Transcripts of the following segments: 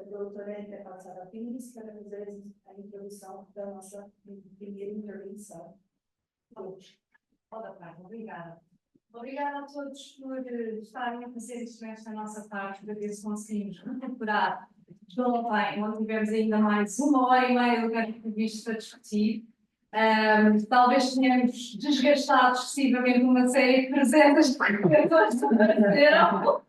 a doutora Anitta Passada Pires para fazer a introdução da nossa primeira intervenção. Toda parte, obrigada. Obrigada a todos por estarem a fazer isto nesta nossa parte, para ver se conseguimos recuperar de ontem, onde tivemos ainda mais 1h30 do que era previsto para discutir. Talvez tenhamos desgastado excessivamente uma série de presenças que apareceram,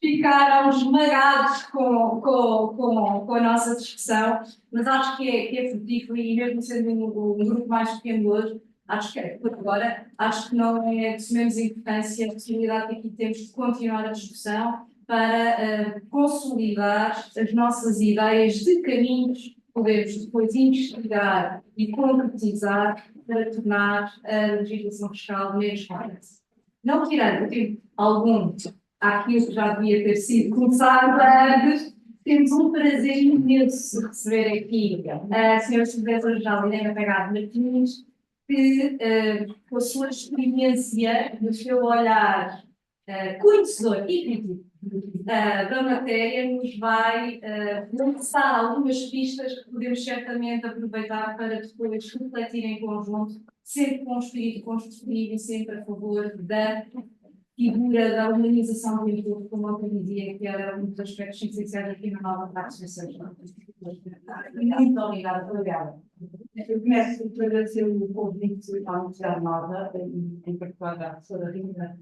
ficaram esmagados com a nossa discussão, mas acho que é frutífero e mesmo sendo um grupo mais pequeno hoje, acho que por agora, acho que não é de menos importância a possibilidade que aqui temos de continuar a discussão para consolidar as nossas ideias de caminhos que podemos depois investigar e concretizar para tornar a legislação fiscal menos complexa. Não tirando tempo algum àquilo que já devia ter sido começado antes, temos um prazer imenso de receber aqui a senhora Supervisora-Geral Helena Pegado Martins, que, com a sua experiência, no seu olhar conhecedor e crítico da matéria, nos vai lançar algumas pistas que podemos certamente aproveitar para depois refletir em conjunto, sempre com um espírito construtivo e sempre a favor da figura da humanização do input, como eu dizia, que era um dos aspectos essenciais aqui na nova prática social. Muito obrigada. Eu começo por agradecer o convite à Universidade Nova, em particular à professora Rita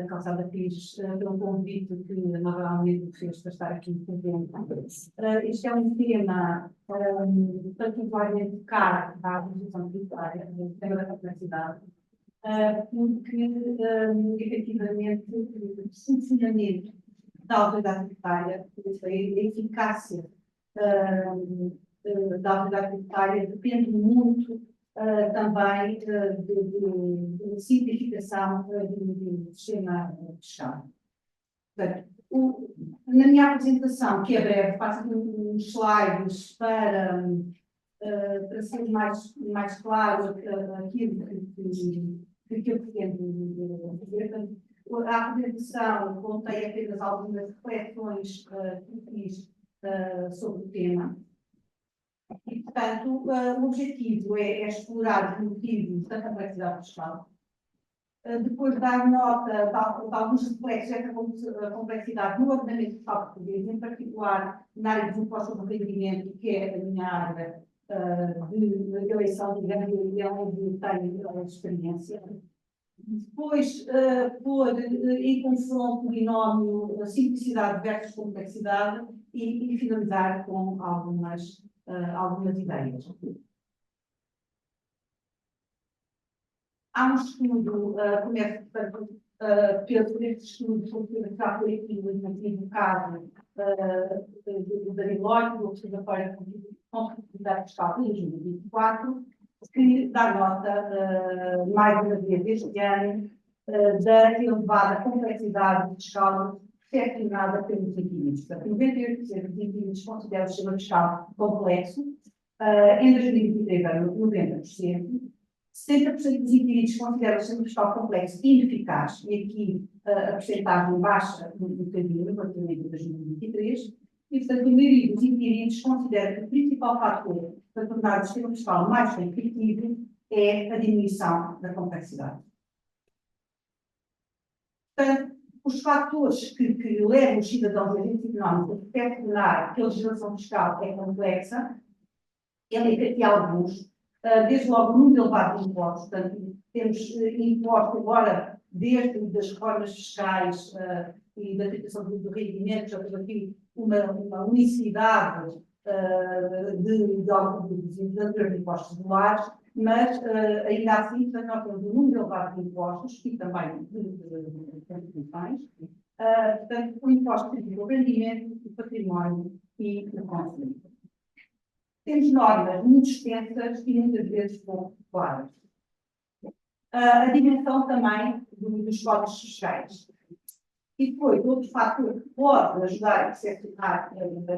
Calçada Pires, pelo convite que a Nova Almeida fez para estar aqui presente. Este é um tema particularmente caro à legislação tributária, o tema da complexidade, porque, efetivamente, o funcionamento da autoridade tributária, a eficácia da autoridade tributária depende muito também de simplificação do sistema fiscal. Portanto, na minha apresentação, que é breve, passo uns slides para ser mais claro aquilo que eu pretendo dizer. A apresentação contém apenas algumas reflexões que fiz sobre o tema. E, portanto, o objetivo é explorar os motivos da complexidade fiscal, depois dar nota de alguns reflexos dessa complexidade no ordenamento fiscal português, em particular na área dos impostos sobre rendimento, que é a minha área de eleição, digamos, e onde tenho experiência. Depois, pôr em confronto o binómio simplicidade versus complexidade e finalizar com algumas ideias. Há um estudo, começo pelo este estudo sobre o já foi aqui no caso do Danilote, do Observatório de Competitividade Fiscal de 2024, que dá nota, mais uma vez este ano, da elevada complexidade fiscal percepcionada pelos inquilinos. Portanto, 98% dos inquilinos consideram o sistema fiscal complexo, em 2023 era 90%, 70% dos inquilinos consideram o sistema fiscal complexo e ineficaz, e aqui a percentagem baixa um bocadinho, relativamente a 2023, e, portanto, a maioria dos inquilinos considera que o principal fator para tornar o sistema fiscal mais competitivo é a diminuição da complexidade. Portanto, os fatores que levam os cidadãos e agentes económicos a percepcionar que a legislação fiscal é complexa, ele aqui alguns, desde logo muito elevado de impostos, portanto, temos impostos agora, desde das reformas fiscais e da tributação do rendimento, já temos aqui uma unicidade de impostos regulares, mas ainda assim nós temos um número elevado de impostos e também de contribuições, portanto, o imposto do rendimento, do património e do consumo. Temos normas muito extensas e muitas vezes pouco claras. A dimensão também dos códigos fiscais. E depois, outro fator que pode ajudar a percepcionar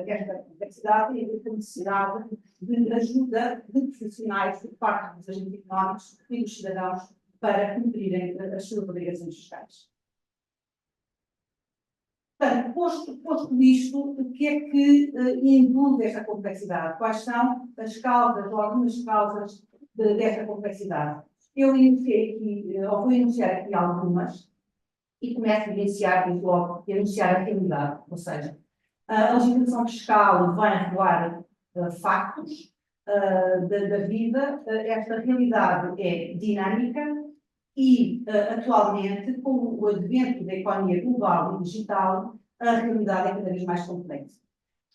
esta complexidade é a necessidade de ajuda de profissionais por parte dos agentes económicos e dos cidadãos para cumprirem as suas obrigações fiscais. Portanto, posto isto, o que é que induz esta complexidade? Quais são as causas, ou algumas causas desta complexidade? Eu iniciei aqui, ou vou enunciar aqui algumas, e começo a enunciar logo, a enunciar a realidade, ou seja, a legislação fiscal vai revelar factos da vida, esta realidade é dinâmica e, atualmente, com o advento da economia global e digital, a realidade é cada vez mais complexa.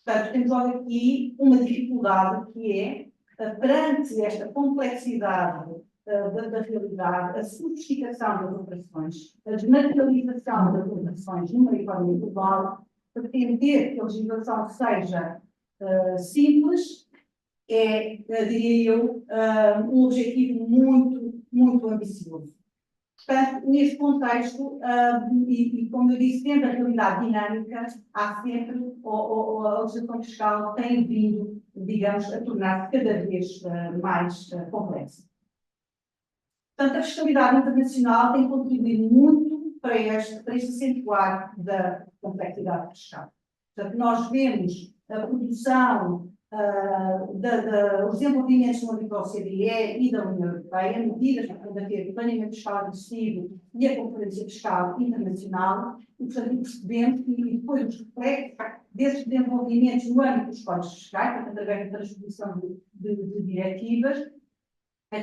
Portanto, temos logo aqui uma dificuldade que é, perante esta complexidade da realidade, a sofisticação das operações, a desmaterialização das operações numa economia global, pretender que a legislação seja simples é, diria eu, um objetivo muito ambicioso. Portanto, neste contexto, e como eu disse, tendo a realidade dinâmica, há sempre, ou a legislação fiscal tem vindo, digamos, a tornar-se cada vez mais complexa. Portanto, a fiscalidade internacional tem contribuído muito para este acentuar da complexidade fiscal. Portanto, nós vemos a produção, os desenvolvimentos no âmbito da OCDE e da União Europeia, medidas para combater o planeamento fiscal agressivo e a concorrência fiscal internacional, e, portanto, percebemos que depois os reflexos desses desenvolvimentos no âmbito dos códigos fiscais, portanto, através da transposição de diretivas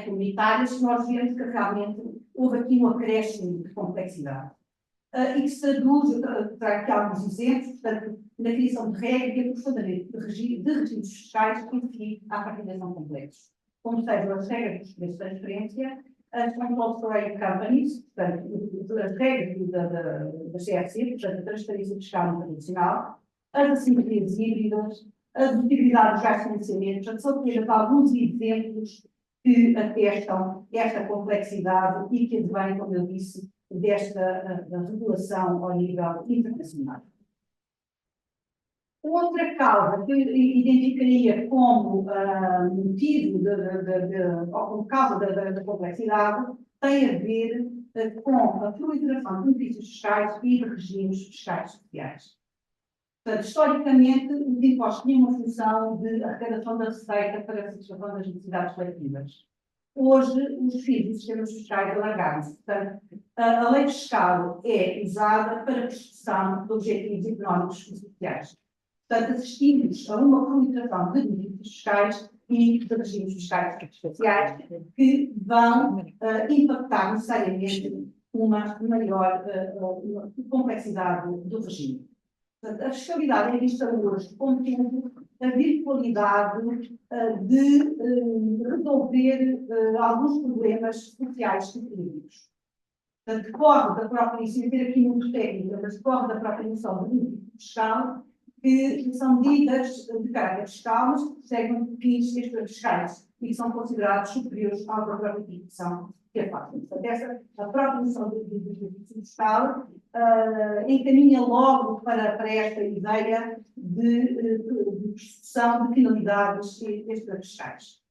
comunitárias, nós vemos que realmente houve aqui um acréscimo de complexidade. E que se traduz, eu trago aqui alguns exemplos, portanto, na criação de regras e aprofundamento de regimes fiscais que, à partida, são complexos. Como sejam as regras dos preços de transferência, as compulsory companies, portanto, as regras da CFC, portanto, a transferência fiscal internacional, as assimetrias híbridas, a dedutibilidade dos gastos de financiamento, portanto, são apenas alguns exemplos que atestam esta complexidade e que advém, como eu disse, desta regulação ao nível internacional. Outra causa que eu identificaria como motivo ou como causa da complexidade tem a ver com a proliferação de benefícios fiscais e de regimes fiscais sociais. Portanto, historicamente, os impostos tinham uma função de arrecadação da receita para a satisfação das necessidades coletivas. Hoje, os fins dos sistemas fiscais alargaram-se. Portanto, a lei fiscal é usada para a perseguição de objetivos económicos e sociais. Portanto, assistimos a uma proliferação de benefícios fiscais e de regimes fiscais especiais que vão impactar necessariamente uma maior complexidade do regime. Portanto, a fiscalidade é vista hoje como tendo a virtualidade de resolver alguns problemas sociais específicos. Portanto, decorre da própria, isso é ter aqui muito técnica, mas decorre da própria noção de benefício fiscal, que são medidas de caráter fiscal, mas que seguem fins fiscais e que são considerados superiores à própria fixação que é fácil. Portanto, a própria noção de benefício fiscal encaminha logo para esta ideia de percepção de finalidades extrafiscais.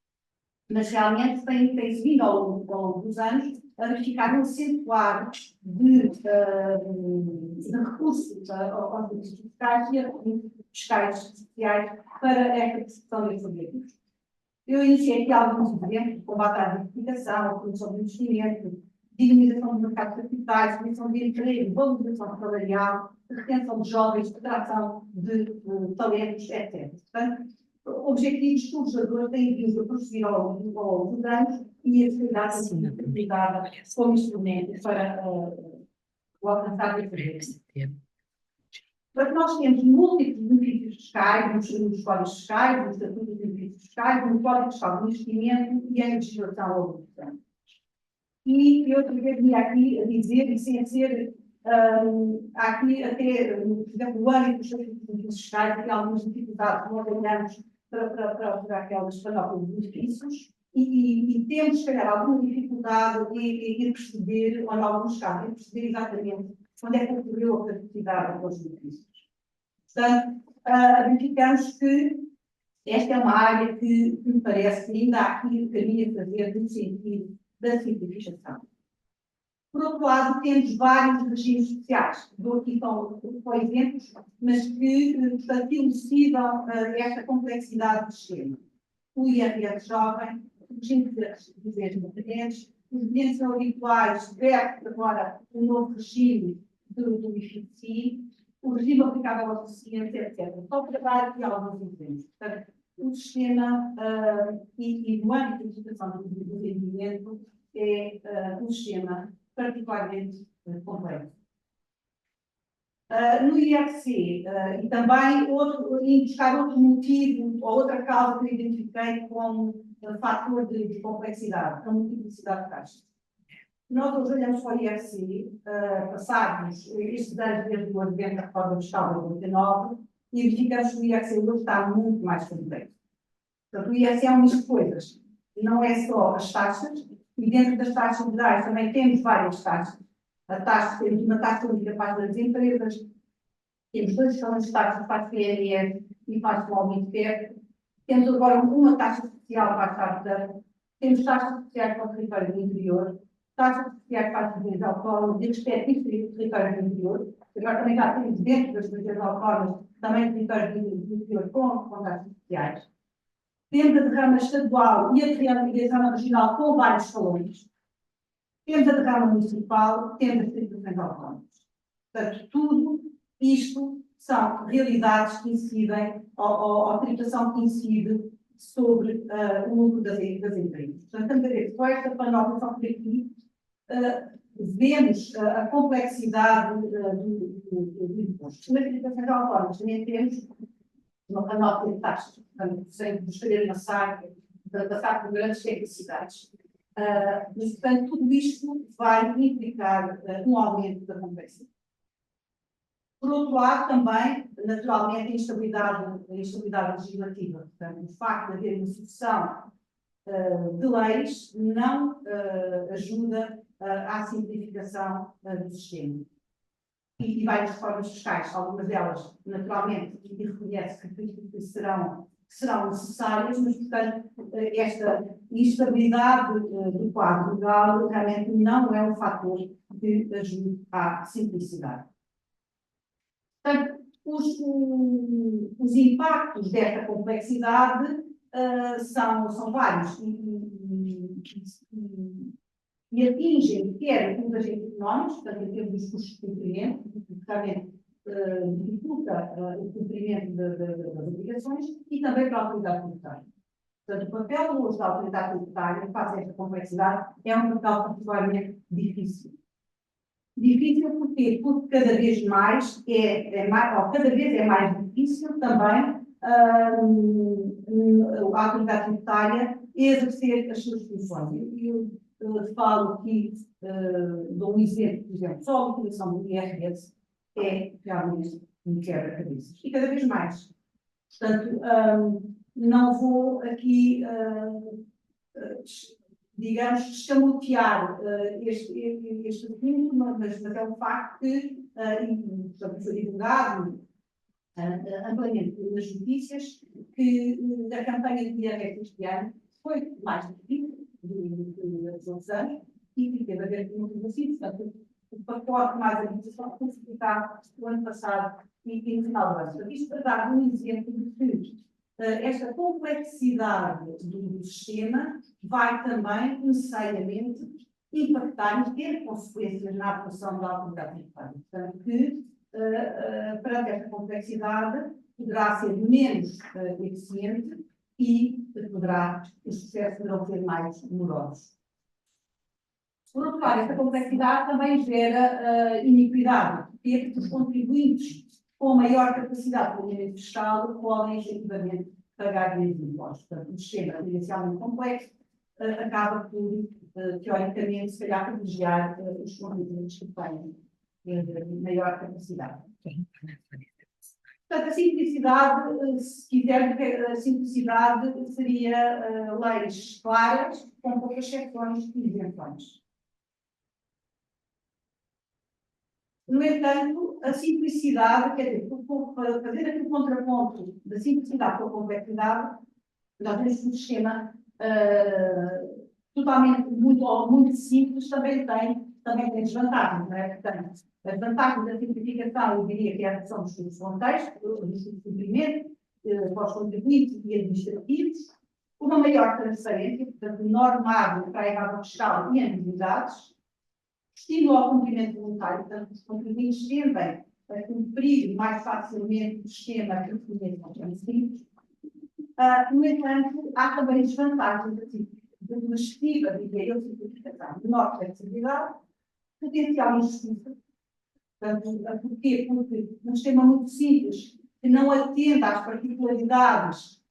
Mas realmente tem-se vindo ao longo dos anos a verificar um acentuar de recursos aos benefícios fiscais e a fiscais sociais para esta percepção destes objetivos. Eu iniciei aqui alguns exemplos de combate à diversificação, a promoção do investimento, dinamização do mercado de capitais, criação de emprego, valorização salarial, retenção de jovens, atração de talentos, etc. Portanto, objetivos que o legislador tem vindo a prosseguir ao longo dos anos e a sociedade tem sido utilizada como instrumento para o alcançar de projetos. Mas nós temos múltiplos benefícios fiscais, nos códigos fiscais, nos estatutos de benefícios fiscais, no código fiscal do investimento e em legislação ao longo dos anos. E eu vinha aqui a dizer, e sem ser, há aqui até, por exemplo, o âmbito dos benefícios fiscais, tem algumas dificuldades, nós olhamos para aquelas panóplias de benefícios, e temos, se calhar, alguma dificuldade em perceber, ou em alguns casos, em perceber exatamente onde é que ocorreu a caducidade dos benefícios. Portanto, verificamos que esta é uma área que me parece que ainda há aqui um caminho a fazer no sentido da simplificação. Por outro lado, temos vários regimes especiais, dou aqui só exemplos, mas que, portanto, elucidam esta complexidade do sistema. O IRS jovem, o regime de independentes, os bens são habituais, verte agora o novo regime do IFICI, o regime aplicável ao deficiente, etc. Só para dar aqui alguns exemplos. Portanto, o sistema e no âmbito da educação do rendimento é um sistema particularmente complexo. No IRC, e também buscar outro motivo ou outra causa que eu identifiquei como fator de complexidade, a multiplicidade de taxas. Nós hoje olhamos para o IRC, passados estes anos desde o advento da reforma fiscal de 89, e verificamos que o IRC hoje está muito mais complexo. Portanto, o IRC é um misto de coisas. Não é só as taxas, e dentro das taxas gerais também temos várias taxas. Temos uma taxa única para as empresas, temos dois escalões de taxas para a PNR e para a Small Mid Cap, temos agora uma taxa especial para a startup, temos taxas especiais para o território do interior, taxas especiais para as regiões autónomas e respectivos do território do interior. Agora também já temos dentro das regiões autónomas também território do interior com taxas especiais. Temos a derrama estadual e a derrama regional com vários escalões. Temos a derrama municipal, temos as instituições autónomas. Portanto, tudo isto são realidades que incidem, ou a tributação que incide sobre o lucro das empresas. Portanto, estamos a ver, com esta panóplia só por aqui, vemos a complexidade do imposto. Nas instituições autónomas também temos uma panóplia de taxas, portanto, sem escolher uma SAC, para passar por grandes tecnicidades. Mas, portanto, tudo isto vai implicar um aumento da complexidade. Por outro lado, também, naturalmente, a instabilidade legislativa. Portanto, o facto de haver uma sucessão de leis não ajuda à simplificação do sistema. E várias reformas fiscais, algumas delas, naturalmente, e reconhece que serão necessárias, mas, portanto, esta instabilidade do quadro legal realmente não é um fator que ajude à simplicidade. Portanto, os impactos desta complexidade são vários e atingem quer os agentes económicos, portanto, em termos dos custos de cumprimento, que realmente dificulta o cumprimento das obrigações, e também para a autoridade tributária. Portanto, o papel hoje da autoridade tributária, face a esta complexidade, é um papel particularmente difícil. Difícil porquê? Porque cada vez mais é mais difícil também a autoridade tributária exercer as suas funções. Eu falo aqui, dou um exemplo, por exemplo, só a utilização do IRS é realmente um quebra-cabeças. E cada vez mais. Portanto, não vou aqui, digamos, escamotear este assunto, mas é um facto que, portanto, foi divulgado amplamente nas notícias, que a campanha de IRS este ano foi mais difícil do que os outros anos, e que teve a ver com o assim, portanto, o pacote mais habitação foi publicado no ano passado e no final do ano. Portanto, isto para dar um exemplo de que esta complexidade do sistema vai também necessariamente impactar e ter consequências na atuação da autoridade tributária. Portanto, que perante esta complexidade poderá ser menos eficiente e os processos poderão ser mais morosos. Por outro lado, esta complexidade também gera iniquidade, porque os contribuintes com maior capacidade de planeamento fiscal podem efetivamente pagar menos impostos. Portanto, o sistema inicialmente complexo acaba por, teoricamente, se calhar, privilegiar os contribuintes que têm maior capacidade. Portanto, a simplicidade, se quiser, a simplicidade seria leis claras, com poucas exceções e isenções. No entanto, a simplicidade, quer dizer, para fazer aqui o contraponto da simplicidade com a complexidade, nós temos um sistema totalmente muito simples, também tem também tem desvantagens, não é? Portanto, as vantagens da simplificação, eu diria que é a redução dos custos frontais, dos custos de cumprimento, para os contribuintes e administrativos, uma maior transparência, portanto, normado para a evasão fiscal e ambiguidades, estímulo ao cumprimento voluntário, portanto, os contribuintes tendem a cumprir mais facilmente o esquema que reconhece aos municípios. No entanto, há também desvantagens de uma estiva, diria eu, simplificação, menor flexibilidade, potencial injustiça. Portanto, porquê? Porque um sistema muito simples, que não atenda às particularidades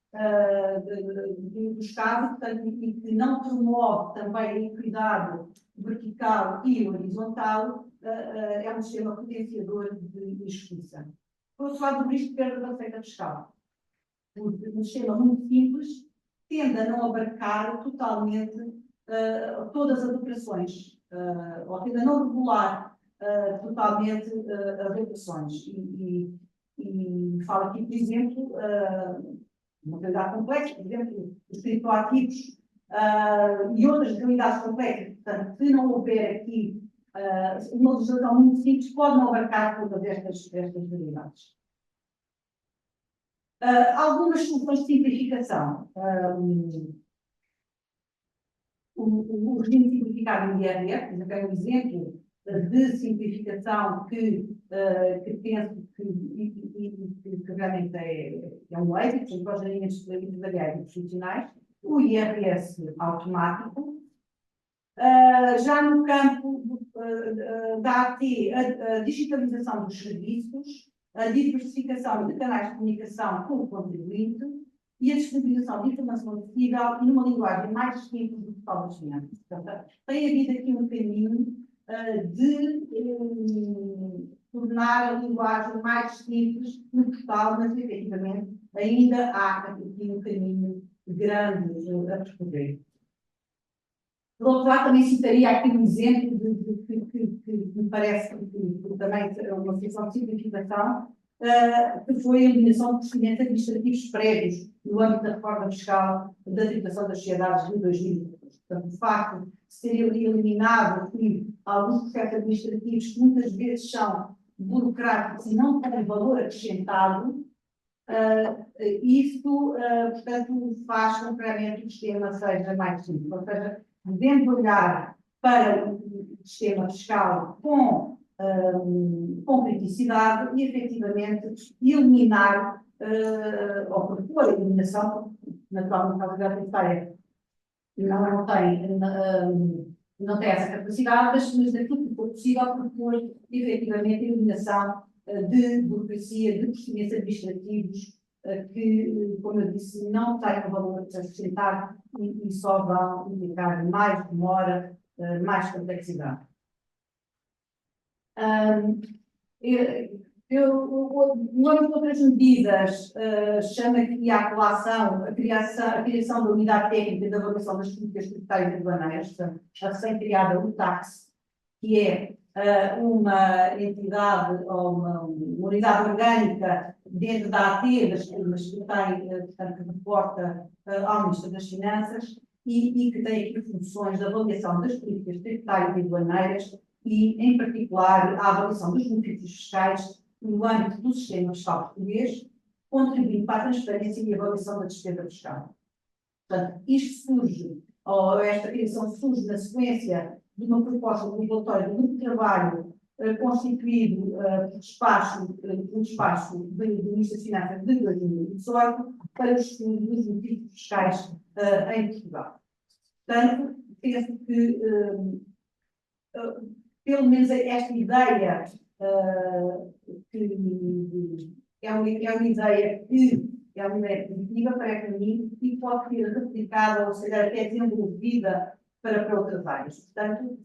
dos casos, portanto, e que não promove também a equidade vertical e horizontal, é um sistema potenciador de injustiça. Por outro lado, o risco de perda da receita fiscal. Porque um sistema muito simples tende a não abarcar totalmente todas as operações, ou tende a não regular totalmente as operações. E falo aqui, por exemplo, uma realidade complexa, por exemplo, os criptoativos e outras realidades complexas. Portanto, se não houver aqui uma legislação muito simples, pode não abarcar todas estas realidades. Algumas soluções de simplificação. O regime simplificado do IRF, por exemplo, é um exemplo de simplificação que penso que realmente é um êxito, para os alinhamentos empresariais e profissionais. O IRS automático. Já no campo da AT, a digitalização dos serviços, a diversificação de canais de comunicação com o contribuinte e a disponibilização de informação acessível e numa linguagem mais simples do que total das finanças. Portanto, tem havido aqui um caminho de tornar a linguagem mais simples no total, mas efetivamente ainda há aqui um caminho grande a percorrer. Por outro lado, também citaria aqui um exemplo que me parece que também é uma situação de simplificação, que foi a eliminação de procedimentos administrativos prévios no âmbito da reforma fiscal da tributação das sociedades de 2014. Portanto, o facto de ser eliminado aqui alguns processos administrativos que muitas vezes são burocráticos e não têm valor acrescentado, isso, portanto, faz com que realmente o sistema seja mais simples. Ou seja, devemos olhar para o sistema fiscal com criticidade e, efetivamente, eliminar ou propor a eliminação, naturalmente, a autoridade tributária não tem essa capacidade, mas daquilo que for possível propor, efetivamente, a eliminação de burocracia, de procedimentos administrativos que, como eu disse, não têm valor acrescentado e só vão indicar mais demora, mais complexidade. Uma das outras medidas chama aqui a criação da unidade técnica de avaliação das políticas tributárias e aduaneiras, portanto, a recém-criada UTAX, que é uma entidade ou uma unidade orgânica dentro da AT, mas que tem, portanto, que reporta ao Ministro das Finanças e que tem aqui funções de avaliação das políticas tributárias e aduaneiras e, em particular, a avaliação dos benefícios fiscais no âmbito do sistema fiscal português, contribuindo para a transparência e avaliação da despesa fiscal. Portanto, isto surge, ou esta criação surge na sequência de uma proposta de relatório do grupo de trabalho constituído por despacho do Ministro das Finanças de 2018 para o estudo dos benefícios fiscais em Portugal. Portanto, penso que pelo menos esta ideia que é uma ideia positiva para mim e pode ser replicada, ou seja, até desenvolvida para outras áreas. Portanto,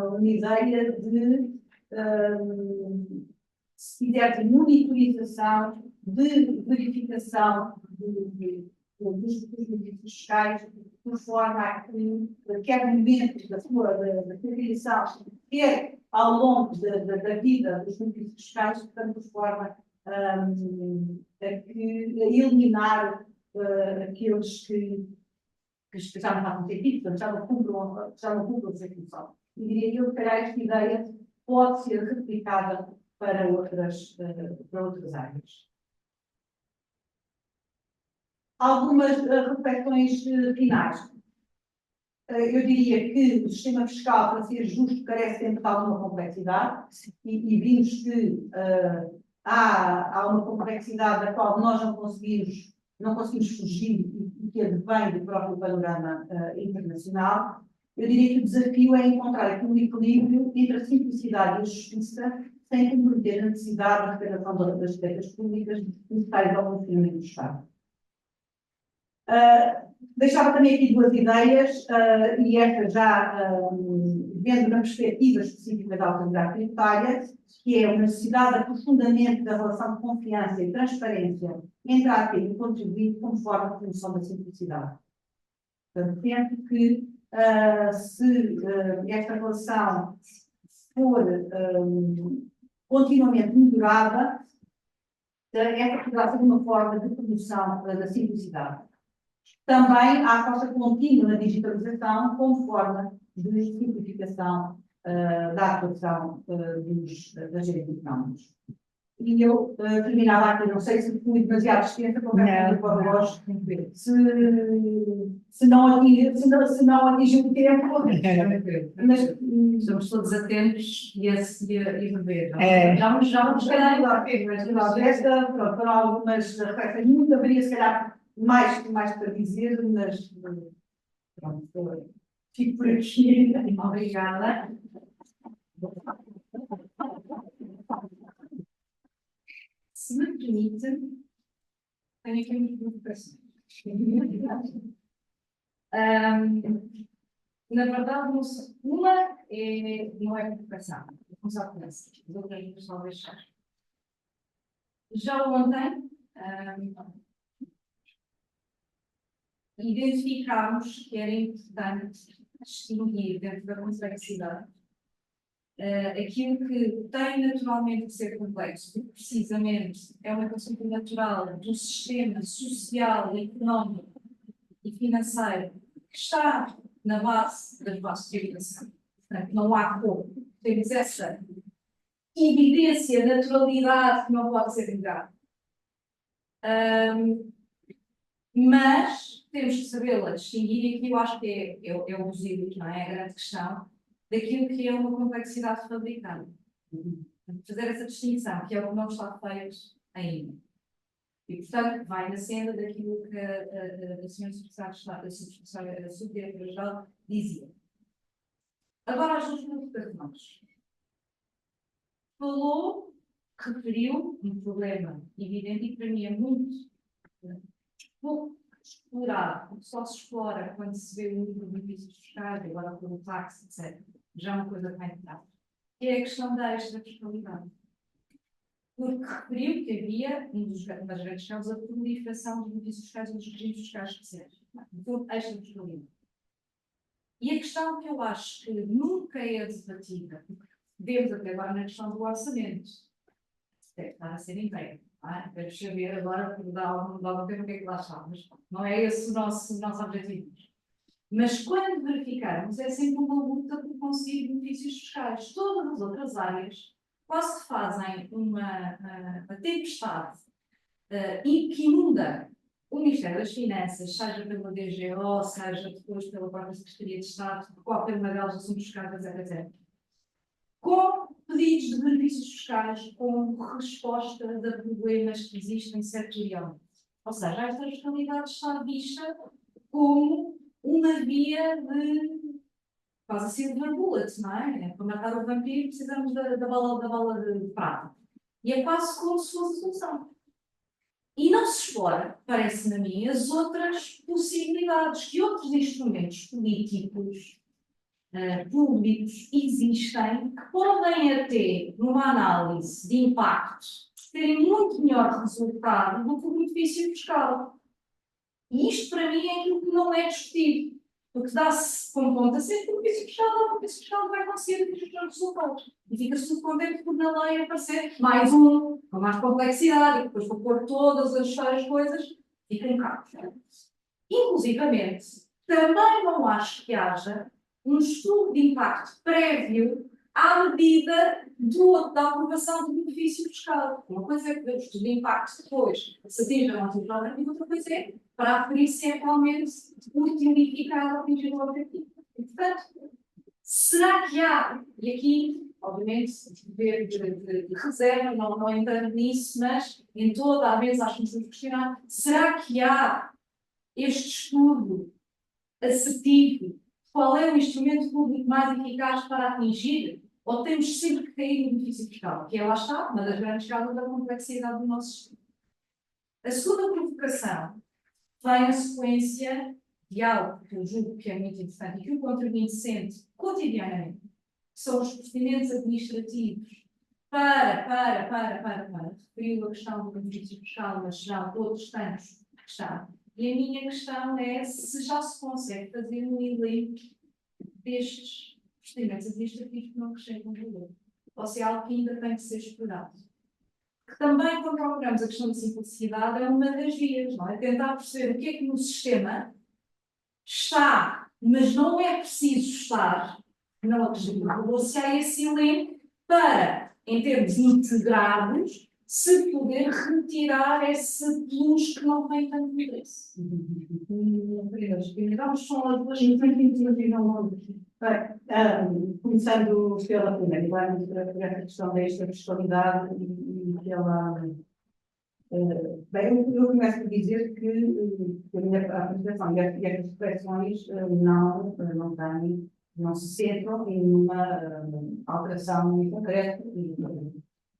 uma ideia de, se quiser, de monitorização, de verificação dos benefícios fiscais, de forma a que, quer no momento da criação, quer ao longo da vida dos benefícios fiscais, portanto, de forma a eliminar aqueles que já não fazem sentido, portanto, já não cumprem a sua função. E diria que, se calhar, esta ideia pode ser replicada para outras áreas. Algumas reflexões finais. Eu diria que o sistema fiscal, para ser justo, carece sempre de alguma complexidade e vimos que há uma complexidade da qual nós não conseguimos fugir e que advém do próprio panorama internacional. Eu diria que o desafio é encontrar aqui um equilíbrio entre a simplicidade e a justiça, sem comprometer a necessidade da recuperação das receitas públicas necessárias ao funcionamento do Estado. Deixava também aqui duas ideias, e esta já vendo na perspectiva específica da autoridade tributária, que é a necessidade de aprofundamento da relação de confiança e transparência entre a AT e o contribuinte como forma de promoção da simplicidade. Portanto, penso que se esta relação for continuamente melhorada, esta poderá ser uma forma de promoção da simplicidade. Também há a aposta contínua na digitalização como forma de simplificação da atuação dos agentes económicos. E eu terminava aqui, não sei se fui demasiado extensa, porque para o relógio, se não atingiu o tempo, mas Estamos todos atentos e rever. já vamos se calhar mas esta, pronto, foram algumas reflexões, muito haveria se calhar mais para dizer, mas pronto, fico por aqui. Obrigada. Se me permite, tenho aqui uma preocupação. Na verdade, uma não é preocupação, é consequência. As outras talvez deixar. Já ontem, identificámos que era importante distinguir dentro da complexidade aquilo que tem naturalmente de ser complexo, precisamente é uma consequência natural do sistema social, económico e financeiro que está na base das bases de tributação. Portanto, não há como. Temos essa evidência, naturalidade que não pode ser negada. Mas temos que sabê-la distinguir, e aqui eu acho que é o buzido, não é? A grande questão daquilo que é uma complexidade fabricada. Fazer essa distinção, que é o que não está feito ainda. E, portanto, vai na senda daquilo que a senhora subsecretária geral dizia. Agora, as duas preocupações. Falou, referiu um problema evidente e que para mim é muito pouco explorado, só se explora quando se vê o número de benefícios fiscais, agora pelo táxi, etc. Já é uma coisa que vai entrar. Que é a questão da extra-fiscalidade. Porque referiu que havia, uma das grandes causas, a proliferação dos benefícios fiscais e dos regimes fiscais especiais. Então, extra-fiscalidade. E a questão que eu acho que nunca é debatida, porque vemos até agora na questão do orçamento, deve estar a ser entregue. Deve saber agora, porque dá algum tempo o que é que lá está, mas não é esse o nosso objetivo. Mas quando verificarmos, é sempre uma luta por conseguir benefícios fiscais. Todas as outras áreas quase que fazem uma tempestade e que inunda o Ministério das Finanças, seja pela DGO, seja depois pela própria Secretaria de Estado, por qualquer uma delas, assuntos fiscais, etc. Com pedidos de benefícios fiscais, com respostas a problemas que existem setorialmente. Ou seja, esta fiscalidade está vista como uma via de quase assim de bullet, não é? Para matar o vampiro precisamos da bala de prata. E é quase como se fosse a solução. E não se explora, parece-me a mim, as outras possibilidades que outros instrumentos políticos públicos existem que podem até, numa análise de impacto, terem muito melhor resultado do que o benefício fiscal. E isto, para mim, é aquilo que não é discutido. Porque dá-se com conta sempre que o benefício fiscal vai conseguir os resultados. E fica-se tudo contente por na lei aparecer mais com mais complexidade, e depois para pôr todas as várias coisas, fica um bocado. Inclusivamente, também não acho que haja um estudo de impacto prévio à medida da aprovação do benefício fiscal. Uma coisa é que o estudo de impacto depois se atinge a nossa normativa, e outra coisa é para aferir se é realmente útil e eficaz ao atingir o objetivo. E, portanto, será que há, e aqui, obviamente, dever de reserva, não entrando nisso, mas em toda a vez acho que nos temos que questionar, será que há este estudo assertivo? Qual é o instrumento público mais eficaz para atingir? Ou temos sempre que cair no benefício fiscal? Que é, lá está, uma das grandes causas da complexidade do nosso sistema. A segunda provocação vem na sequência de algo que eu julgo que é muito importante e que o contribuinte sente cotidianamente, que são os procedimentos administrativos para referiu a questão do benefício fiscal, mas já outros tantos que estão. E a minha questão é se já se consegue fazer um elenco destes procedimentos administrativos que não acrescentam valor, ou se é algo que ainda tem que ser explorado. Que também, quando procuramos a questão da simplicidade, é uma das vias, não é? Tentar perceber o que é que no sistema está, mas não é preciso estar, não acrescenta valor, se há esse elenco para, em termos integrados, se poder retirar esse plus que não tem tanto interesse. Vamos só as duas começando pela primeira, vamos para essa questão da extrafiscalidade e pela. Bem, eu começo por dizer que a minha apresentação e estas reflexões não se centram em uma alteração em concreto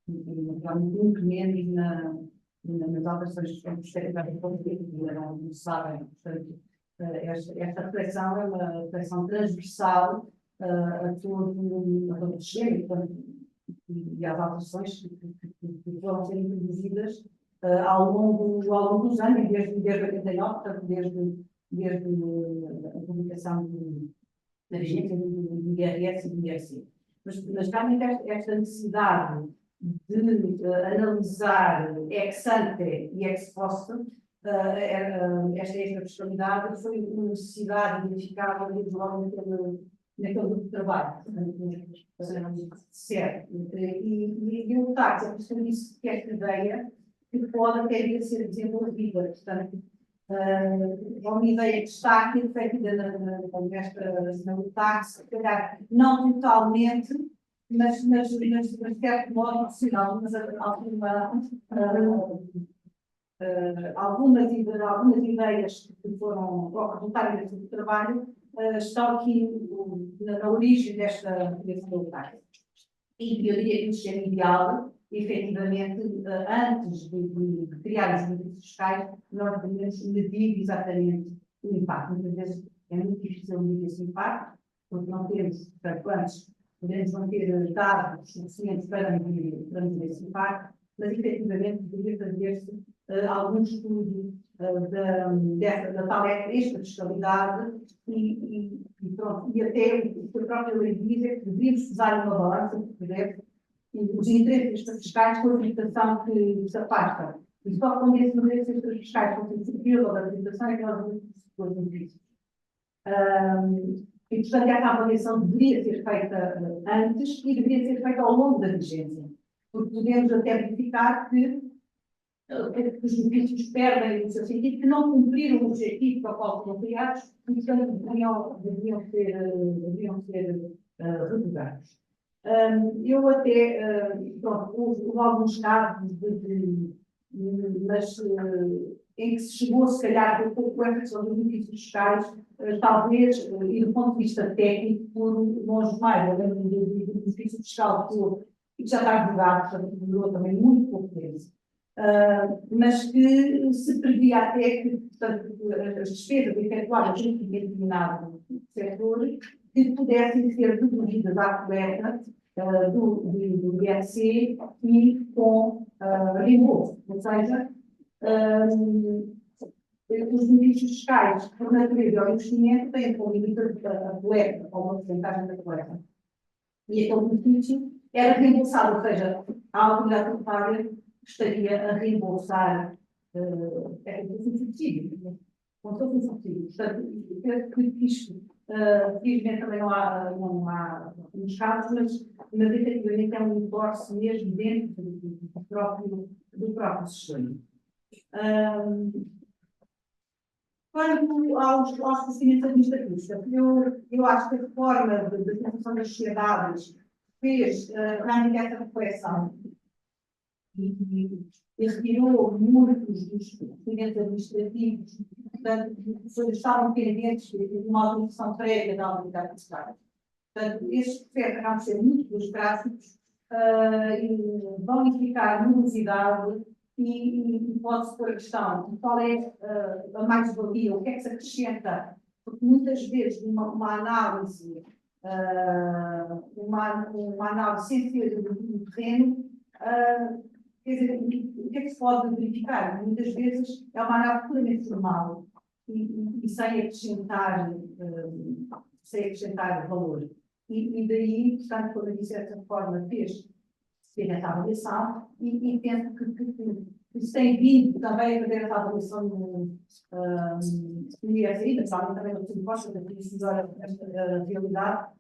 naturalmente muito menos nas alterações que perspectivas do conflito, que não sabem. Portanto, esta reflexão é uma reflexão transversal a todo o sistema e às alterações que foram sendo introduzidas ao longo dos anos, desde 89, portanto, desde a publicação da vigência do IRS e do IRC. Mas realmente esta necessidade de analisar ex ante e ex post esta extrafiscalidade foi uma necessidade identificada desde logo naquele grupo de trabalho, certo? E o TAC, a questão disso que esta ideia que pode até vir a ser desenvolvida, portanto, é uma ideia que está aqui refletida no TAC, se calhar não totalmente, mas de certo modo opcional, mas algumas ideias que foram resultaram desse trabalho estão aqui na origem desse trabalho. E eu diria que o sistema ideal, efetivamente, antes de criar os benefícios fiscais, nós devemos medir exatamente o impacto. Muitas vezes é muito difícil medir esse impacto, porque não temos, portanto, antes podemos não ter dados suficientes para medir esse impacto, mas efetivamente deveria fazer-se algum estudo da tal extrafiscalidade e até o que a própria lei diz é que deveríamos usar uma balança para poder os interesses extrafiscais com a tributação que se afasta. E só quando esses interesses extrafiscais fossem superiores à tributação é que nós vamos ter os benefícios. E, portanto, essa avaliação deveria ser feita antes e deveria ser feita ao longo da vigência, porque podemos até verificar que os benefícios perdem no seu sentido, que não cumpriram o objetivo para o qual foram criados e, portanto, deveriam ser revogados. Eu até, houve alguns casos, mas em que se chegou, se calhar, com a questão dos benefícios fiscais, talvez, e do ponto de vista técnico, por longe mais, eu lembro do benefício fiscal que já está advogado, portanto, durou também muito pouco tempo. Mas que se previa até que, portanto, as despesas efetuadas em determinado setor que pudessem ser deduzidas à coberta do IRC e com reembolso. Ou seja, os benefícios fiscais, por natureza ao investimento, têm como limite a coleta, ou uma porcentagem da coleta. E aquele benefício era reembolsado, ou seja, a autoridade tributária estaria a reembolsar um subsídio, como se fosse um subsídio. Portanto, que isto Felizmente também não há muitos casos, mas efetivamente é um divorce mesmo dentro do próprio sistema. Quanto aos procedimentos administrativos, eu acho que a reforma da Constituição das Sociedades fez realmente essa reflexão e retirou muitos dos procedimentos administrativos, portanto, que estavam pendentes de uma autorização prévia da autoridade fiscal. Portanto, estes processos acabam de ser muito burocráticos e vão indicar morosidade e pode-se pôr a questão qual é a mais-valia, o que é que se acrescenta, porque muitas vezes uma análise, uma análise sem ser do terreno, quer dizer, o que é que se pode verificar? Muitas vezes é uma análise puramente formal e sem acrescentar valor. E daí, portanto, quando eu disse dessa forma, fez essa avaliação e penso que se tem vindo também a fazer essa avaliação no IRSI, principalmente também no imposto, que conhece melhor a realidade,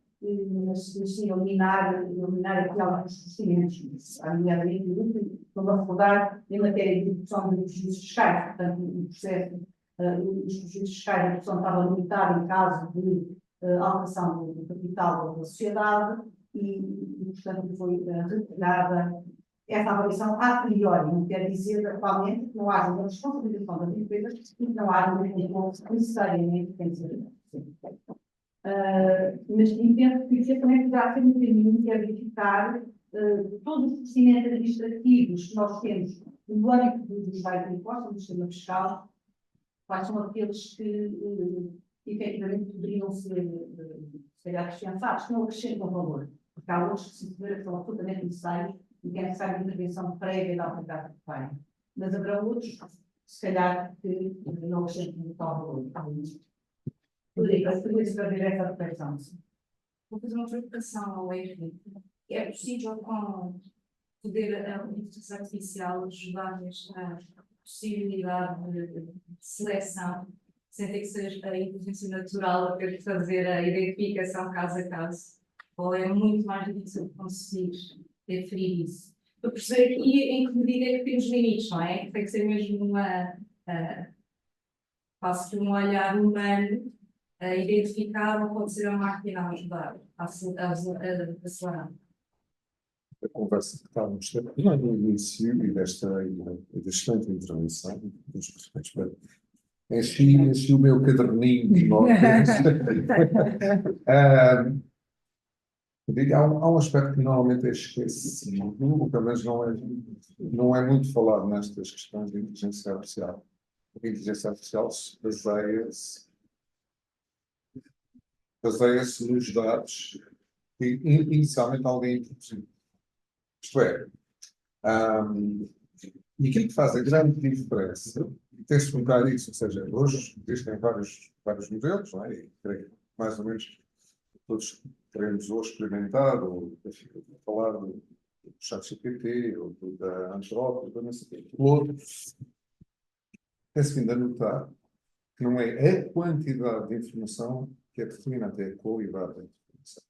mas sim eliminar aqui alguns procedimentos, nomeadamente, como a recordar, em matéria de redução de prejuízos fiscais, portanto, o processo, os prejuízos fiscais, a redução estava limitada em caso de alteração do capital da sociedade e portanto, foi retirada essa avaliação a priori, não quer dizer atualmente que não haja uma responsabilização das empresas e que não haja um recurso necessariamente que tem que ser mas entendo que isso também poderá ser um caminho que é verificar todos os procedimentos administrativos que nós temos no âmbito dos vários impostos, do sistema fiscal, quais são aqueles que efetivamente poderiam ser acrescentados, que não acrescentam valor, porque há outros que se consideram que são absolutamente necessários e que é necessária intervenção prévia da autoridade tributária. Mas haverá outros, se calhar, que não acrescentam muito valor. Poderia fazer essa reflexão. Vou fazer uma preocupação ao Henrique. É possível, com o poder da inteligência artificial, ajudar nesta possibilidade de seleção, sem ter que ser a inteligência natural a ter que fazer a identificação caso a caso? Ou é muito mais difícil conseguir definir isso? Para perceber aqui em que medida é que temos limites, não é? Tem que ser mesmo quase um olhar humano a identificar, ou pode ser a máquina a ajudar a acelerar. A conversa que estávamos a ter no início e desta excelente intervenção dos participantes. Enchi o meu caderninho de notas. Há um aspecto que normalmente é esquecido, pelo menos não é muito falado nestas questões de inteligência artificial. A inteligência artificial baseia-se nos dados que inicialmente alguém introduziu. Isto é, e aquilo que faz a grande diferença, e tem-se colocar isso, ou seja, hoje existem vários modelos, não é? E creio que mais ou menos todos teremos ou experimentado, ou falar do ChatGPT, ou da Anthropic, ou não sei o quê. O outro, tem-se vindo a notar que não é a quantidade de informação que é determinante, é a qualidade da informação.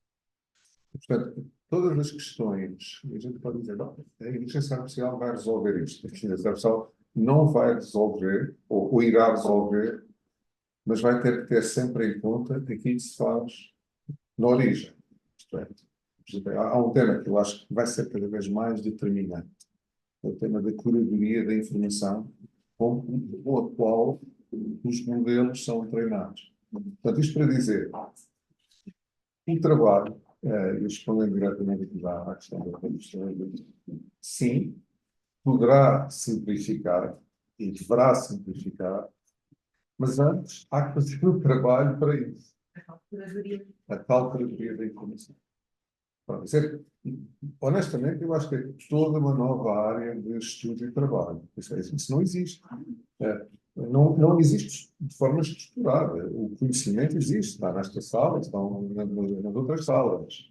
Portanto, todas as questões, a gente pode dizer, não, a inteligência artificial vai resolver isto. A inteligência artificial não vai resolver, ou irá resolver, mas vai ter que ter sempre em conta aquilo que se faz na origem. Isto é, há um tema que eu acho que vai ser cada vez mais determinante. É o tema da curadoria da informação, com a qual os modelos são treinados. Portanto, isto para dizer, o trabalho, e respondendo diretamente aqui à questão da questão, sim, poderá simplificar e deverá simplificar, mas antes há que fazer o trabalho para isso. A tal curadoria da informação. Honestamente, eu acho que é toda uma nova área de estudo e trabalho. Isso não existe. Não existe de forma estruturada. O conhecimento existe, está nesta sala, estão nas outras salas.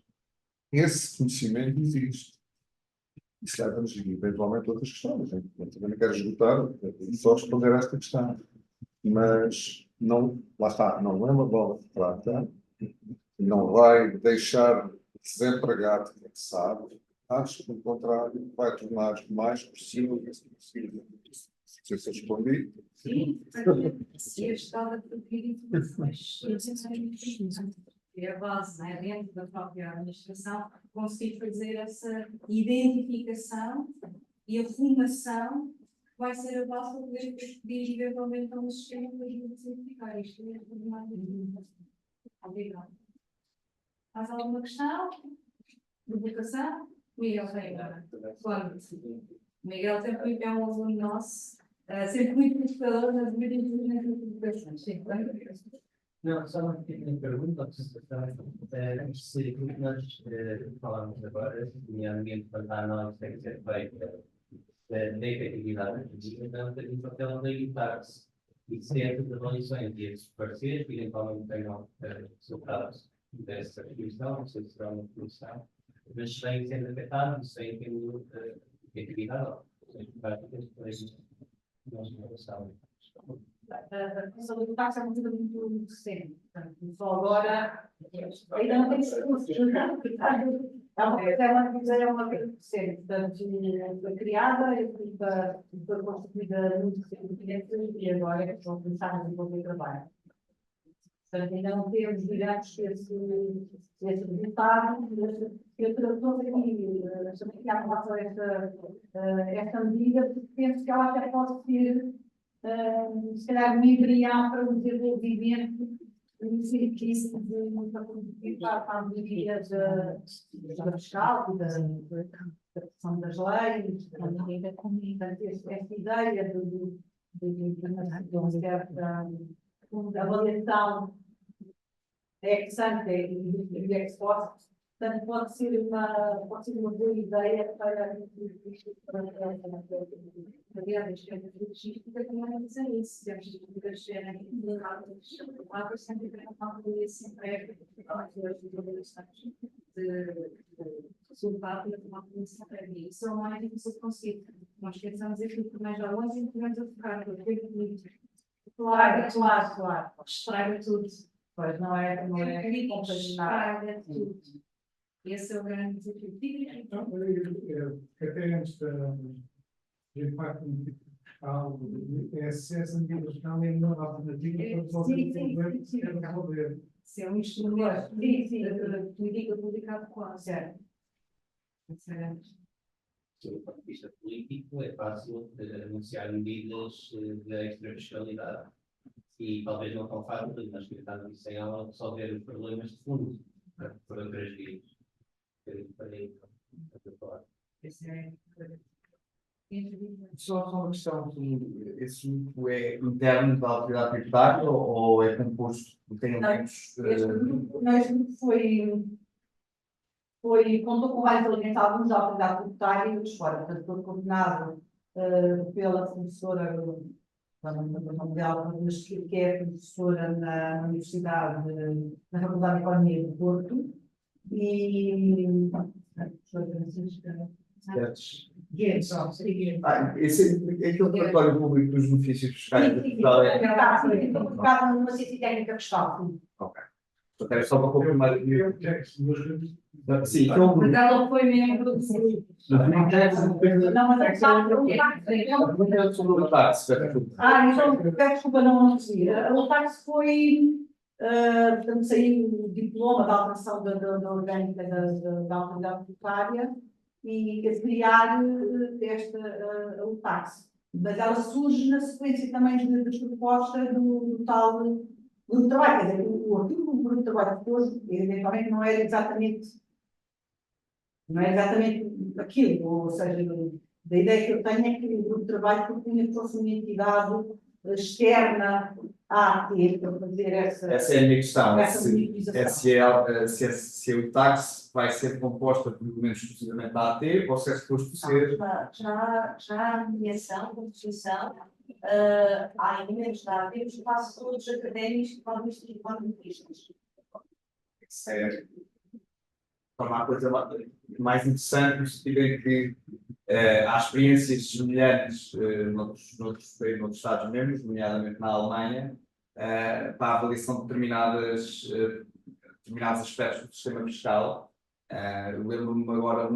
Esse conhecimento existe. Isso leva-nos, eventualmente, a outras questões. Eu também não quero esgotar, só responder a esta questão. Mas, lá está, não é uma bola de prata, não vai deixar de desempregar quem sabe, acho que, pelo contrário, vai tornar mais possível esse possível. Se eu respondi, Sim, se eu estava a pedir informações, é a base, né, dentro da própria administração, conseguir fazer essa identificação e a formação que vai ser a base para poder pedir eventualmente a um sistema para ajuda a simplificar isto. Obrigada. Mais alguma questão? Provocação? Miguel Reina. Claro. Miguel sempre é um aluno nosso, sempre muito motivador nas medidas de provocações. Sim, Não, só uma pequena pergunta, se aquilo que nós falamos agora, nomeadamente para a análise tem que ser feita da efetividade, então tem um papel de evitar-se e sempre de avaliações e esses pareceres, que eventualmente tenham resultados dessa comissão, não sei se será uma comissão, mas sem ser afetado, sem ter efetividade, sem práticas, nós não sabemos. A questão do táxi é uma coisa muito recente. Portanto, só agora ainda não tem sido funcionado. É uma coisa recente. Portanto, foi criada e foi constituída muito recentemente e agora é que estão a começar a desenvolver trabalho. Portanto, ainda não temos, digamos, esse resultado. Eu trouxe aqui, também que há relação a esta medida, porque penso que ela até pode ser se calhar um embrião para o desenvolvimento do serviço para a melhoria da fiscal, da proteção das leis, esta ideia de certa avaliação ex-ante e ex-post. Portanto, pode ser uma boa ideia para a logística que não é dizer isso. Temos de proteger a sempre de sulfato e tomar polícia para mim. Isso é o mais difícil de conseguir. Nós pensamos aquilo que mais já longe e tivemos a focar no tempo político. Claro. Estraga tudo. Pois não é compaginar tudo. Esse é o grande desafio. Então, até antes do impacto fiscal, essa medida fiscal é uma alternativa para resolver o problema que se quer resolver. Se é um instrumento de política pública adequada. Certo. Do ponto de vista político, é fácil anunciar medidas de extra-fiscalidade e talvez não tão fácil, mas que está isso em aula, resolver os problemas de fundo por outras vias. Só uma questão, esse grupo é interno da autoridade tributária ou é composto tem elementos? Este grupo contou com vários elementos, alguns da autoridade tributária e outros fora. Portanto, foi coordenado pela professora mas que é professora na Universidade, na Faculdade de Economia do Porto, e Esse é aquele relatório público dos benefícios fiscais de Portugal. Focado numa ciência técnica fiscal. Ok. É só para confirmar. Sim, então. Porque ela foi membro do grupo. Não, mas é sobre o táxi. Então, peço desculpa não seguir. O táxi foi. Portanto, saiu o diploma da alteração da orgânica da autoridade tributária e a criar o táxi. Mas ela surge na sequência também das propostas do tal grupo de trabalho. Quer dizer, o artigo do grupo de trabalho depois, eventualmente, não era exatamente aquilo. Ou seja, da ideia que eu tenho é que o grupo de trabalho propunha que fosse uma entidade externa à AT para fazer essa é a minha questão. monitorização. Se o táxi vai ser composta por elementos exclusivamente da AT ou se é suposto ser. Já a mediação, a Constituição, há elementos da AT, os espaços todos académicos que podem ser economistas. Certo. Torna a coisa mais interessante no sentido em que há experiências semelhantes noutros Estados-membros, nomeadamente na Alemanha, para a avaliação de determinadas determinados aspectos do sistema fiscal. Lembro-me agora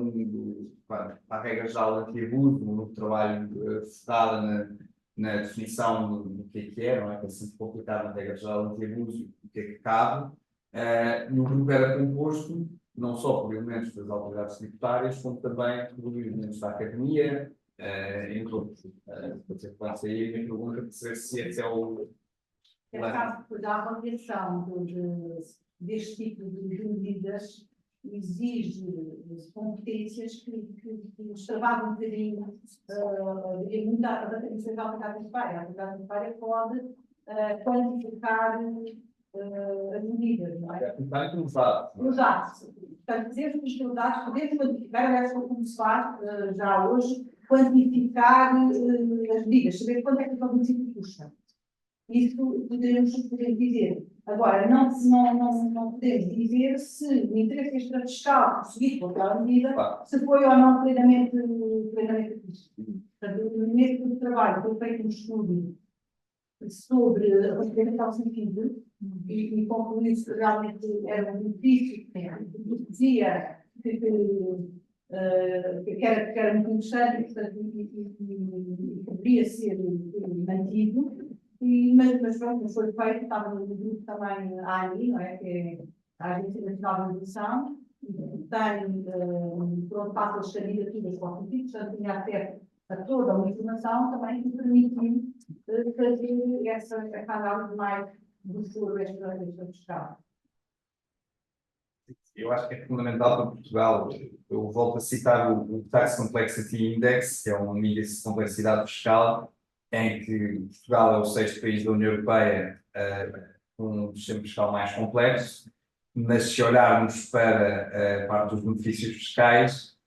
para a regra geral de anti-abuso, no trabalho focado na definição do que é, não é? Que é sempre complicado na regra geral de anti-abuso, o que é que cabe. E o grupo era composto não só por elementos das autoridades tributárias, como também por elementos da academia, entre outros. Pode ser aí a minha pergunta, de saber se esse é o. É caso que a avaliação deste tipo de medidas exige competências que nos travavam um bocadinho, diria muito da Comissão da Autoridade Tributária. A Autoridade Tributária pode quantificar as medidas, não é? Está inclusado. Exato. Portanto, desde os dados, podemos quantificar, aliás, como se faz já hoje, quantificar as medidas, saber quanto é que o município custa. Isso podemos dizer. Agora, não podemos dizer se o interesse extrafiscal conseguido por aquela medida, se foi ou não plenamente visto. Portanto, nesse grupo de trabalho foi feito um estudo sobre a representação sem sentido e concluiu que realmente era um benefício que dizia que era muito interessante, portanto, e deveria ser mantido. Mas foi feito, estava no grupo também a ANI, não é? Que é a Agência Nacional de Inovação, tem, pronto, passa as candidaturas para o sentido, portanto, tinha acesso a toda uma informação também que permitiu fazer essa análise mais do foro extra-fiscal. Eu acho que é fundamental para Portugal. Eu volto a citar o Tax Complexity Index, que é um índice de complexidade fiscal, em que Portugal é o 6º país da União Europeia com um sistema fiscal mais complexo, mas se olharmos para a parte dos benefícios fiscais,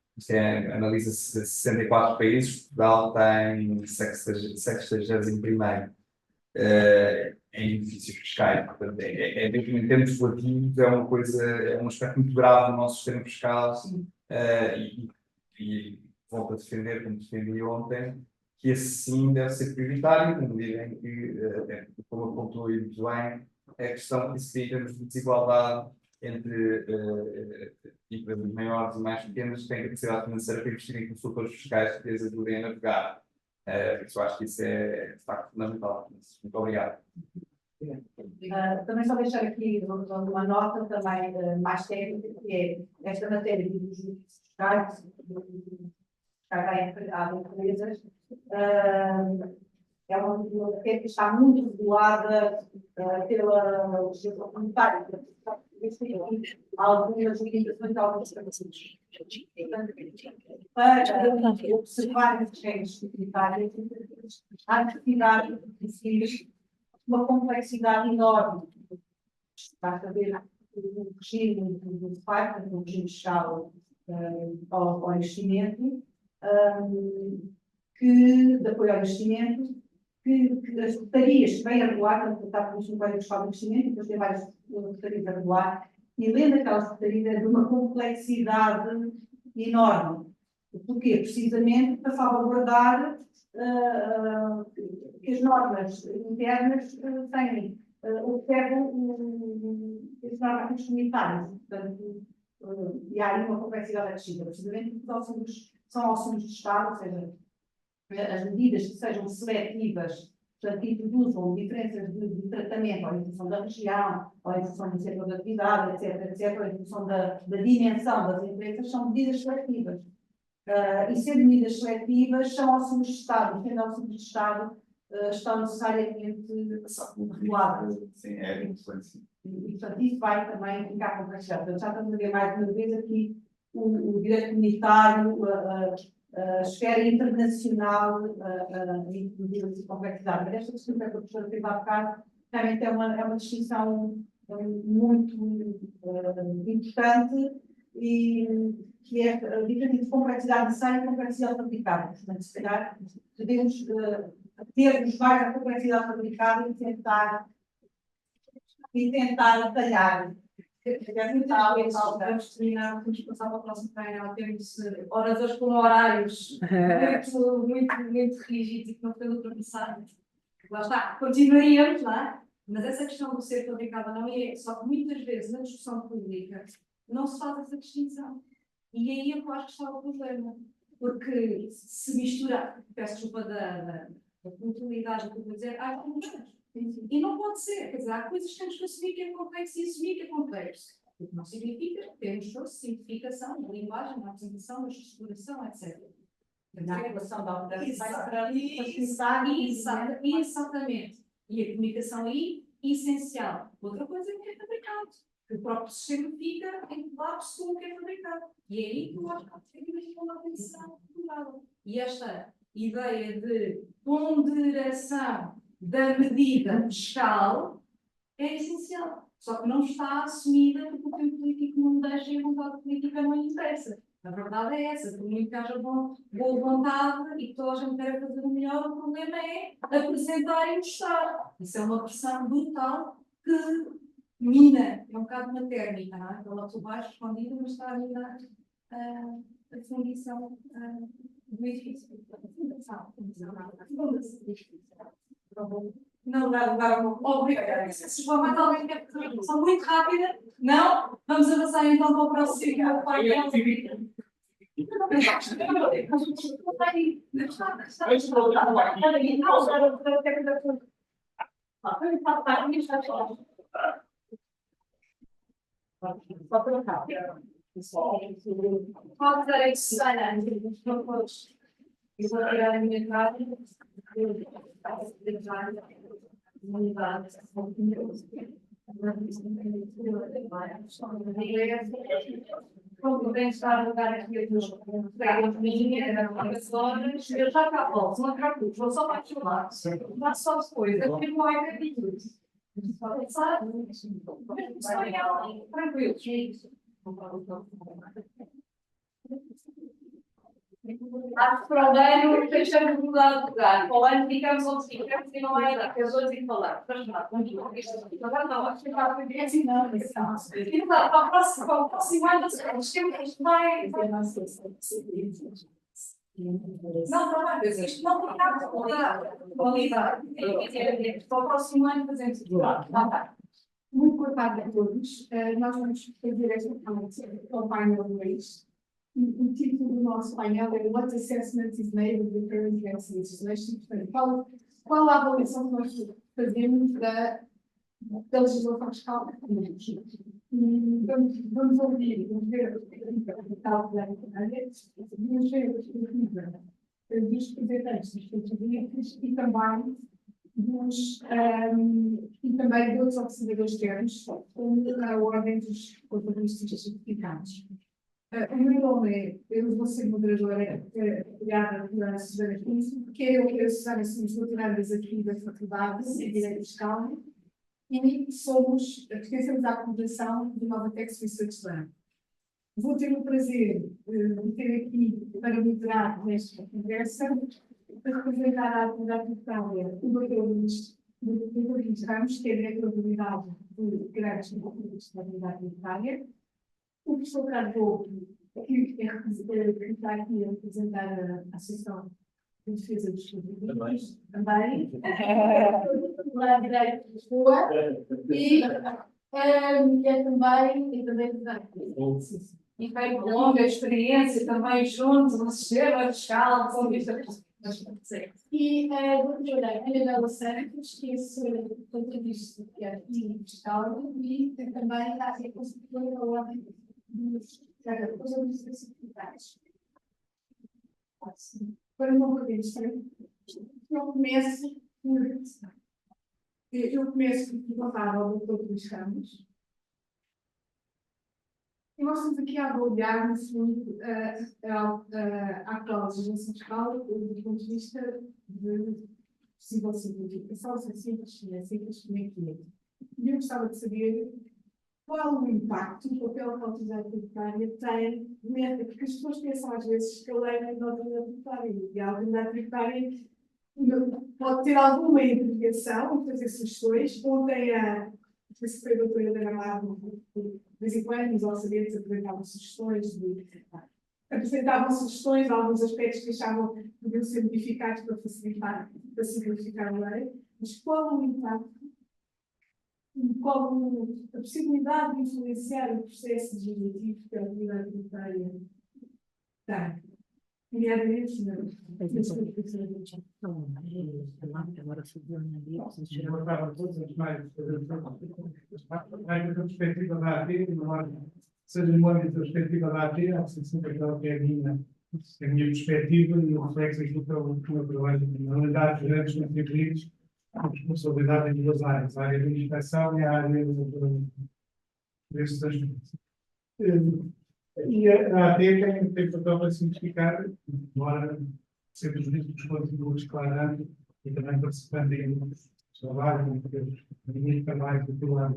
analisa-se 64 países, Portugal tem 61º em benefícios fiscais. Portanto, mesmo em termos relativos, é um aspecto muito grave do nosso sistema fiscal e volto a defender, como defendi ontem, que esse sim deve ser prioritário, na medida em que, como apontou aí muito bem, a questão que se tem em termos de desigualdade entre empresas maiores e mais pequenas que têm capacidade financeira para investir em consultores fiscais que lhes ajudem a navegar. Eu acho que isso é, de facto, fundamental. Muito obrigado. Também só deixar aqui uma nota também mais técnica, que é esta matéria de juízes fiscais, às empresas, é uma matéria que está muito regulada pela legislação comunitária. Algumas limitações, alguns princípios. Para observar as regras comunitárias, há necessidade de seguir uma complexidade enorme. Basta ver o regime do FAI, o regime fiscal ao investimento, de apoio ao investimento, que as secretarias que vêm a regular, portanto, está previsto no Código Fiscal do Investimento, e depois tem várias secretarias a regular, e além daquela secretaria de uma complexidade enorme. Porquê? Precisamente para salvaguardar que as normas internas observam as normas comunitárias. Portanto, e há aí uma complexidade acrescida, precisamente porque são assuntos de Estado, ou seja, as medidas que sejam seletivas, portanto, que introduzam diferenças de tratamento, ou em função da região, ou em função do setor de atividade, etc., ou em função da dimensão das empresas, são medidas seletivas. E sendo medidas seletivas, são assuntos de Estado, e sendo assuntos de Estado, estão necessariamente reguladas. Sim, é importante. E, portanto, isso vai também ficar complexado. Portanto, já estamos a ver mais uma vez aqui o direito comunitário, a esfera internacional, introduzir essa complexidade. Mas esta questão que a professora fez há bocado realmente é uma distinção muito importante e que é a diferença entre complexidade necessária e complexidade fabricada. Portanto, se calhar, devemos termos mais a complexidade fabricada e tentar detalhar. Vamos terminar, vamos passar para o próximo painel. Temos oradores com horários muito rígidos e que não podemos ultrapassar. Lá está, continuaríamos, não é? Mas essa questão do ser fabricado ou não é, só que muitas vezes na discussão pública não se faz essa distinção. E aí eu acho que está o problema. Porque se mistura, peço desculpa da utilidade que eu vou dizer, há problemas. E não pode ser, quer dizer, há coisas que temos que assumir que é complexo e assumir que é complexo. O que não significa que temos toda simplificação na linguagem, na apresentação, na estruturação, etc. Na relação da Exatamente. E a comunicação aí, essencial. Outra coisa é que é fabricado. Que o próprio sistema fica em colapso com o que é fabricado. E é aí que eu acho que tem uma atenção cultural. E esta ideia de ponderação da medida fiscal é essencial. Só que não está assumida porque o tempo político não deixa e a vontade política não lhe interessa. A verdade é essa, por muito que haja boa vontade e que toda a gente queira fazer o melhor, o problema é apresentar e mostrar. Isso é uma pressão brutal que mina, é um bocado uma térmica, não é? Ela por baixo escondida, mas está a minar a fundição do edifício. Não, obrigada. Se for mais alguém que é são muito rápida, não? Vamos avançar então para o próximo painel. Pode dar isso, Ana. Não podes. Eu vou tirar a minha cara. Como bem está a lugar aqui dos colegas minhas, professores, eu já cá volto, não acabo, vou só para aqui lá. Mas só depois, aqui não é capítulo. Tranquilo. Acho que para o ano deixamos de mudar de lugar. Para o ano ficamos onde ficamos e não há nada. As outras falar. Agora não, acho que vai ser assim, não. E para o próximo ano, isto vai. Não vai fazer isto. Não ficamos com qualidade. Para o próximo ano fazemos tudo. Muito boa tarde a todos. Nós vamos fazer esta painel 2. O título do nosso painel é What Assessment is Made of the Current Tax Legislation? Portanto, qual a avaliação que nós fazemos da legislação fiscal? Vamos ouvir, vamos ver o caso da vamos ver a perspectiva dos representantes dos contribuintes e também de outros observadores externos, como a ordem dos contabilistas certificados. O meu nome eu vou ser moderadora, criada pela Susana Quinto, que eu e a Susana somos doutorandas aqui da Faculdade de Direito Fiscal e pertencemos à Fundação de Nova Tax Research Lab. Vou ter o prazer de ter aqui para moderar nesta conversa, para representar a atividade tributária o Dr. Luís Ramos, que é diretor da unidade de grandes da atividade tributária. O professor Carlos, que está aqui a representar a Associação de Defesa dos Contribuintes, também, lá direito de Lisboa, e é também E veio com longa experiência também juntos no sistema fiscal, com vista. E a doutora Anabela Santos, que é assessora de contabilista e fiscal, e também está a ser consultora da ordem dos contabilistas certificados. Para não podermos ter, eu começo por perguntar ao Dr. Luís Ramos. E nós estamos aqui a avaliar, no fundo, a atual legislação fiscal do ponto de vista de possível simplificação, se é simples, como é que é. E eu gostava de saber qual o impacto que o papel da autoridade tributária tem, porque as pessoas pensam às vezes que a lei é da autoridade tributária, e a autoridade tributária pode ter alguma intervenção, fazer sugestões, ou tem se foi a doutora Helena Amado, de vez em quando, nos orçamentos apresentavam sugestões, alguns aspectos que achavam que deviam ser modificados para simplificar a lei, mas qual o impacto como a possibilidade de influenciar o processo legislativo que a comunidade tributária tem. Nomeadamente, Agora, todas as mais da perspectiva da AT, seja no âmbito da perspectiva da AT, há sempre aquela que é a minha perspectiva e o reflexo daquilo que eu trabalho. Na realidade, os grandes contribuintes têm responsabilidade em duas áreas, a área de inspeção e a área desses aspectos. E a AT tem papel para simplificar, embora sempre os riscos continuam esclarando e também participando em outros trabalhos, em trabalho popular,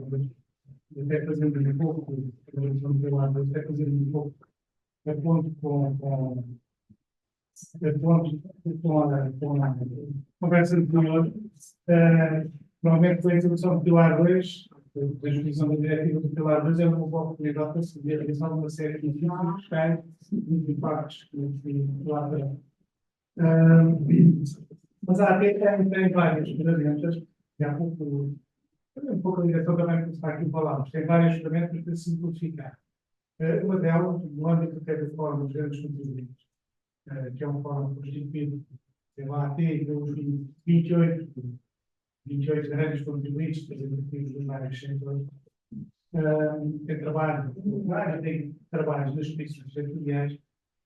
até fazendo um pouco, até fazendo um pouco a ponto com a conversa anterior, provavelmente com a introdução do Pilar 2, da jurisdição da diretiva do Pilar 2, é uma boa oportunidade para se ver a realização de uma série de fiscais e de impactos que lá terão. Mas a AT tem várias ferramentas, e há pouco, um pouco a direção também que está aqui falamos, tem várias ferramentas para simplificar. Uma delas, no âmbito até da fórum dos grandes contribuintes, que é um fórum constituído pela AT e pelos 28 grandes contribuintes, representativos dos vários setores, tem trabalhos nas jurisdições setoriais.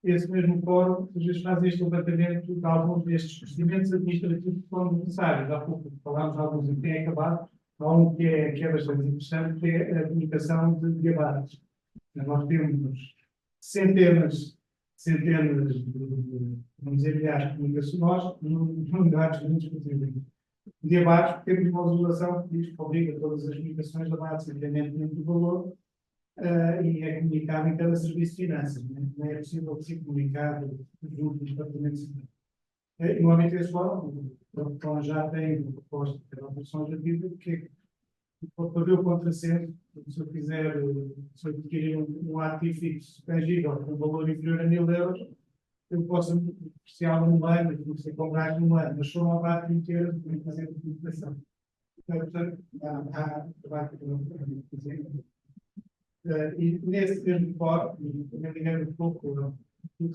Esse mesmo fórum, às vezes, faz este levantamento de alguns destes procedimentos administrativos que são necessários. Há pouco falámos de alguns que têm acabado, há um que é bastante interessante, que é a comunicação de debates. Nós temos centenas de vamos dizer, milhares de comunicações, unidades de muitos contribuintes. Debates, temos uma legislação que diz que obriga todas as comunicações a dar independentemente do valor e é comunicado em cada serviço de finanças. Não é possível ser comunicado junto dos departamentos. E no âmbito desse fórum, o já tem proposta de operações de vida que para ver o contrassenso, se eu adquirir um ativo fixo tangível com um valor inferior a 1.000 euros, eu posso apreciá-lo num ano, eu posso comprar num ano, mas se for um abate inteiro, eu tenho que fazer a documentação. Portanto, há trabalho que eu não fazer. E nesse mesmo fórum, também ligando um pouco, que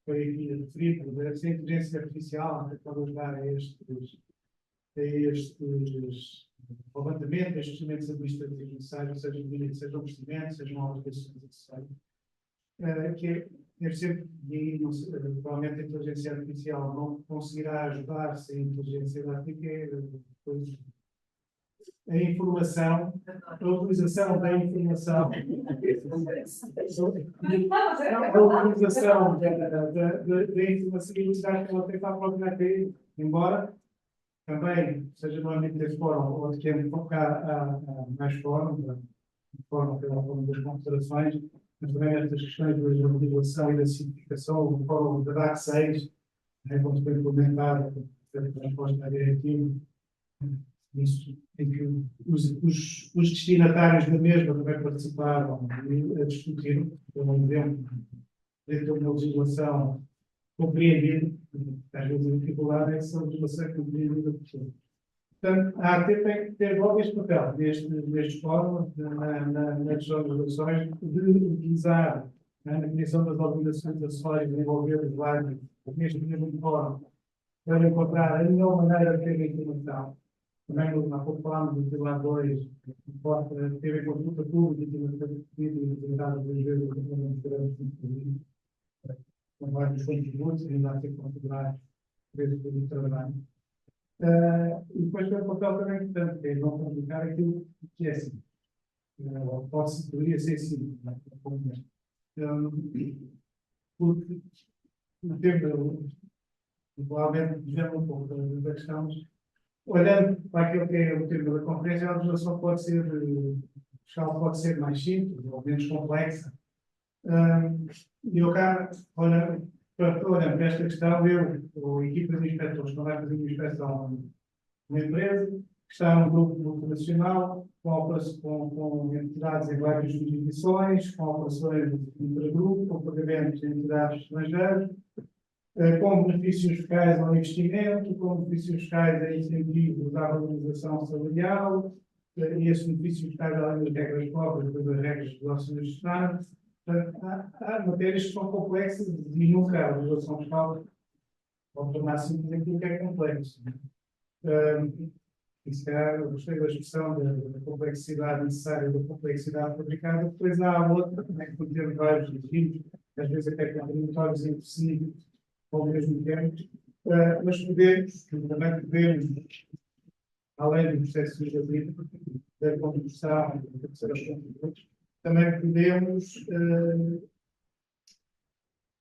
foi aqui referido, essa inteligência artificial que pode ajudar a estes levantamento, estes procedimentos administrativos necessários, sejam procedimentos, sejam obrigações necessárias, que deve ser, e provavelmente a inteligência artificial não conseguirá ajudar sem a inteligência artificial, depois a informação, a utilização da informação, da informação que ela tem para a própria, embora também, seja no âmbito desse fórum ou de quem focar a mais fórum, pela forma das confederações, mas também estas questões da legislação e da simplificação, o fórum da DAC 6, quando foi implementado a resposta à diretiva, isso em que os destinatários da mesma também participaram a discutir, por exemplo, dentro de uma legislação compreendida, às vezes a dificuldade é que essa legislação é compreendida por todos. Portanto, a AT tem que ter logo este papel, neste fórum, nas legislações, de utilizar na definição das obrigações acessórias, de envolver os vários, neste mesmo fórum, para encontrar a melhor maneira de ter a informação. Também, há pouco falámos do Pilar 2, que teve consulta pública e tive pedido e utilizado duas vezes com vários contributos, ainda a ser configurados desde o trabalho. E depois tem um papel também importante, que é não comunicar aquilo que é simples. Poderia ser simples, porque o tempo, provavelmente, desvela um pouco da questão. Olhando para aquilo que é o tema da conferência, a legislação pode ser mais simples ou menos complexa. E eu cá, olhando para esta questão, ou a equipa de inspectores, quando vai fazer uma inspeção numa empresa, que está num grupo multinacional, com entidades em várias jurisdições, com operações intragrupo, com pagamentos em entidades estrangeiras, com benefícios fiscais ao investimento, com benefícios fiscais a incentivos à valorização salarial, e esse benefício está além das regras próprias, depois das regras do nosso Estado. Há matérias que são complexas e nunca a legislação fiscal pode tornar simples aquilo que é complexo. E se calhar, eu gostei da expressão da complexidade necessária, da complexidade fabricada, depois há a outra, também que pode ter vários regimes, às vezes até contraditórios entre si ao mesmo tempo, mas também podemos, além do processo legislativo, da conversão, da terceira contributos, também podemos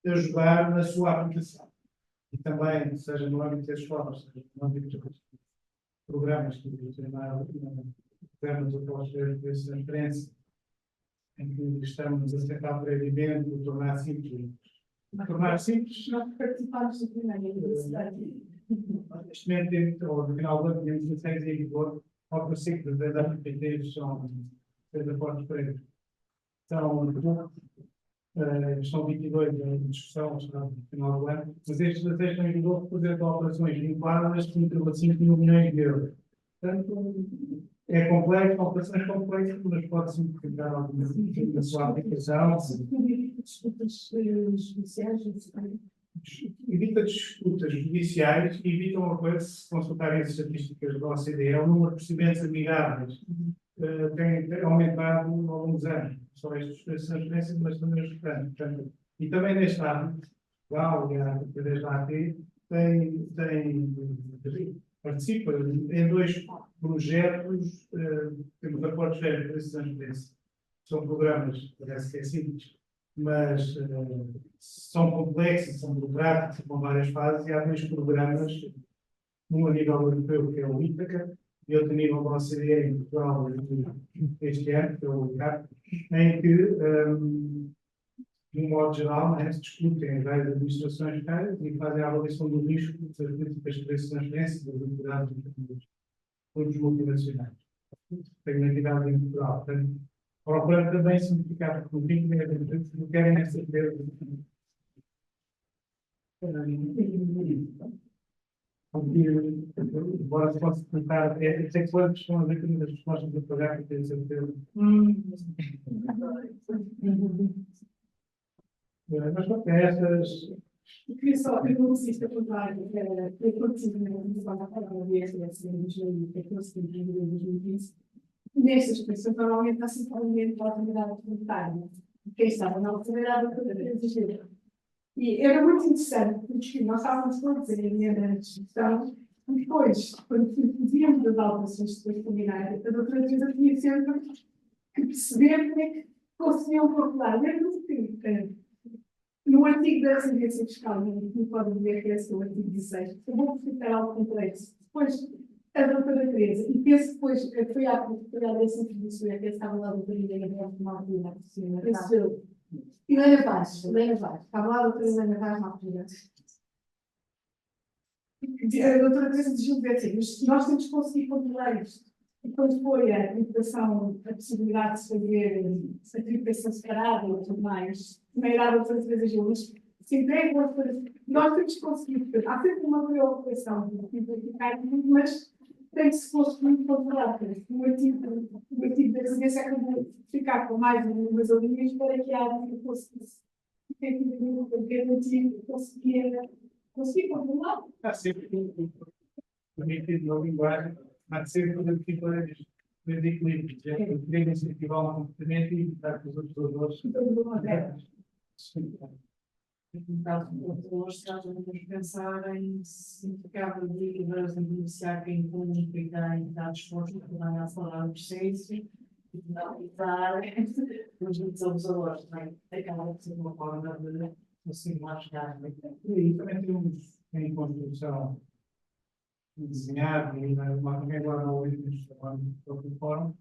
ajudar na sua aplicação. E também, seja no âmbito das escolas, seja no âmbito dos programas que programas após a transferência, em que estamos a tentar previamente, tornar simples. Tornar simples. Nós participamos do primeiro universidade. Neste momento, ou no final do ano, temos 16 em vigor, ao princípio das APPTs são acordos prévios. São 22 em discussão, no final do ano, mas estes 16 estão em vigor por fazer operações vinculadas com 1,5 milhões de euros. Portanto, é complexo, operações complexas, mas pode simplificar alguma coisa na sua aplicação. Disputas judiciais, Evita disputas judiciais e evita uma coisa, se consultarem as estatísticas da OCDE, o número de procedimentos amigáveis tem aumentado ao longo dos anos. Só estas transferências, mas também os restantes. E também neste ano, Portugal e a AT participa em 2 projetos, temos acordos sérios de transferência. São programas, parece que é simples, mas são complexos, são burocráticos, com várias fases, e há 2 programas, um a nível europeu, que é o Ítaca, e outro a nível da OCDE em Portugal este ano, que é o ICAP, em que, de um modo geral, se discutem as várias administrações fiscais e fazem a avaliação do risco das políticas de transferência das entidades dos fundos multinacionais. Tem uma entidade em Portugal. Portanto, procurando também simplificar, porque o fim não querem essa perda. Embora se possa tentar, sei que quando estão a ver que as respostas do pagar, que tem certeza. Mas pronto, é essas. Eu queria só ter um cisto contrário, que era eu participo na Comissão da Palavra de SDS em 2014, em 2015. Nesta expressão, normalmente está sempre alimento para a atividade tributária. Quem estava na autoridade da atividade. E era muito interessante, porque nós estávamos todos em minha discussão, e depois, quando fizíamos as alterações depois combinadas, a doutora Teresa tinha sempre que perceber como é que conseguiam calcular. Mesmo que no artigo da residência fiscal, não podem ver que é o artigo 16, eu vou explicar algo complexo. Depois, a doutora Teresa, e penso que depois foi à dessa serviço, que estava lá a doutora Helena Vaz, na altura, por cima. Helena Vaz, estava lá a doutora Helena Vaz na altura. A doutora Teresa diz-me assim, mas nós temos que conseguir controlar isto. E quando foi a tributação, a possibilidade de fazer a tributação separada ou tudo mais, na idade de outras vezes, mas se entrega uma coisa, nós temos que conseguir fazer. Há sempre uma preocupação de simplificar, mas tem que se conseguir controlar. O artigo da residência acabou de ficar com mais umas linhas para que a área conseguisse conseguir controlar. Há sempre permitido na linguagem, há sempre um tipo de equilíbrio. Querer incentivar um comportamento e evitar que os outros doadores. No caso do valor, se nós vamos pensar em simplificar dívidas, em beneficiar quem público e tem dados expostos para ganhar salário de licença e finalizar os abusadores, acaba de ser uma forma de conseguir mais chegar. E também temos em construção desenhado, e alguém lá no próprio fórum,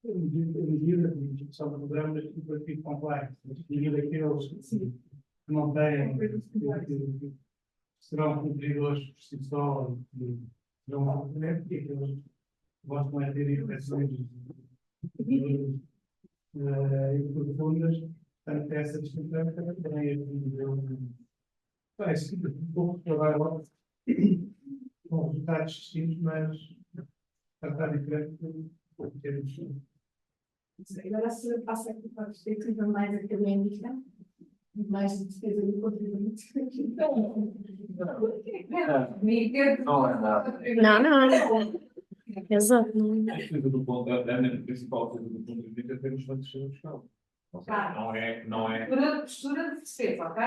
a medida de execução de programas de tipo complexo, e aqueles que não têm, que serão cumpridores por si só, e serão complementos, e aqueles que gostam de ter infecções profundas, portanto, essa distinção também é parece um pouco de trabalho com resultados distintos, mas está diferente Agora, se passa aqui para a perspectiva mais académica, mais de defesa do contribuinte. Não é nada. Não. Exato. Do ponto, a principal coisa do ponto de vista é termos uma descida fiscal. Ou seja, não é. Postura de defesa, ok?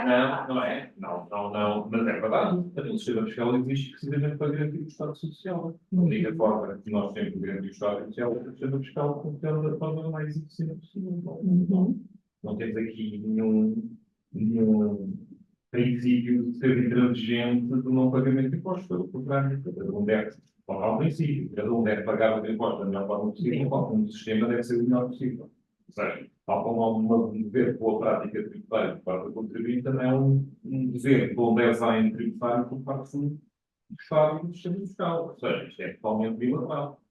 Não é. Não. Mas é verdade. O sistema fiscal existe precisamente para garantir o Estado Social. Da única forma que nós temos de garantir o Estado Social é que o sistema fiscal funciona da forma mais eficiente possível. Não temos aqui nenhum princípio de ser intransigente do não pagamento de impostos. Pelo contrário, há um princípio, cada um deve pagar os impostos da melhor forma possível, qualquer sistema deve ser o melhor possível. Ou seja, tal como há um dever boa prática tributária por parte do contribuinte, também é um dever bom design tributário por parte do Estado e do sistema fiscal. Ou seja, isto é totalmente bilateral.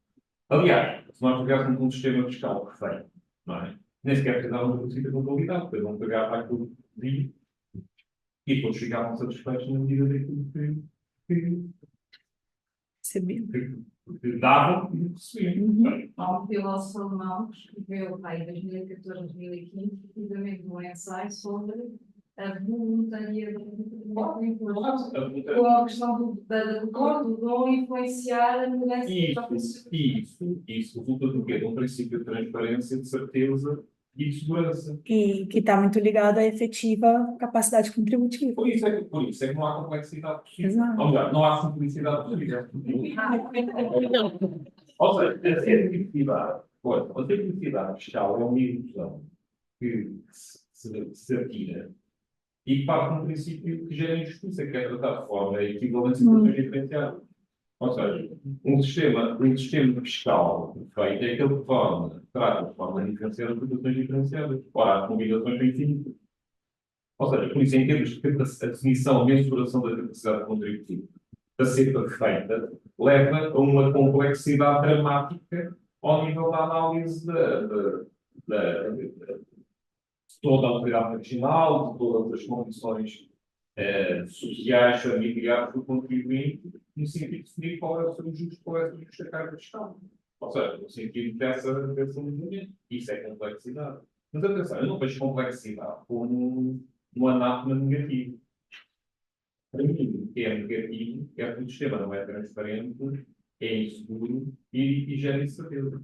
Aliás, se nós tivéssemos um sistema fiscal perfeito, não é? Nem sequer precisávamos do princípio de contabilidade, porque não pagar para aquilo que pediam e todos ficavam satisfeitos na medida daquilo que davam e recebiam. Há um filósofo alemão que escreveu em 2014, 2015, precisamente no ensaio sobre a voluntariedade com a questão do dom influenciar a mudança Isso resulta do quê? De um princípio de transparência, de certeza e de segurança. E que está muito ligado à efetiva capacidade contributiva. Por isso é que não há complexidade possível. Exato. Ou melhor, não há simplicidade possível. Ou seja, a simplicidade fiscal é uma ilusão que se atira e parte de um princípio que gera injustiça, que é tratar de forma equivalente e diferenciada. Ou seja, um sistema fiscal feito é aquele que trata de forma diferenciada de situações diferenciadas. Ora, as combinações são infinitas. Ou seja, por isso, em termos de a definição, a mensuração da capacidade contributiva a ser perfeita, leva a uma complexidade dramática ao nível da análise de toda a autoridade marginal, de todas as condições sociais, familiares do contribuinte, no sentido de definir qual é o seu justo, qual é a sua justa carga fiscal. Ou seja, no sentido desse movimento. Isso é complexidade. Mas atenção, eu não vejo complexidade como um anátema negativo. Para mim, o que é negativo é que o sistema não é transparente, é inseguro e gera incerteza.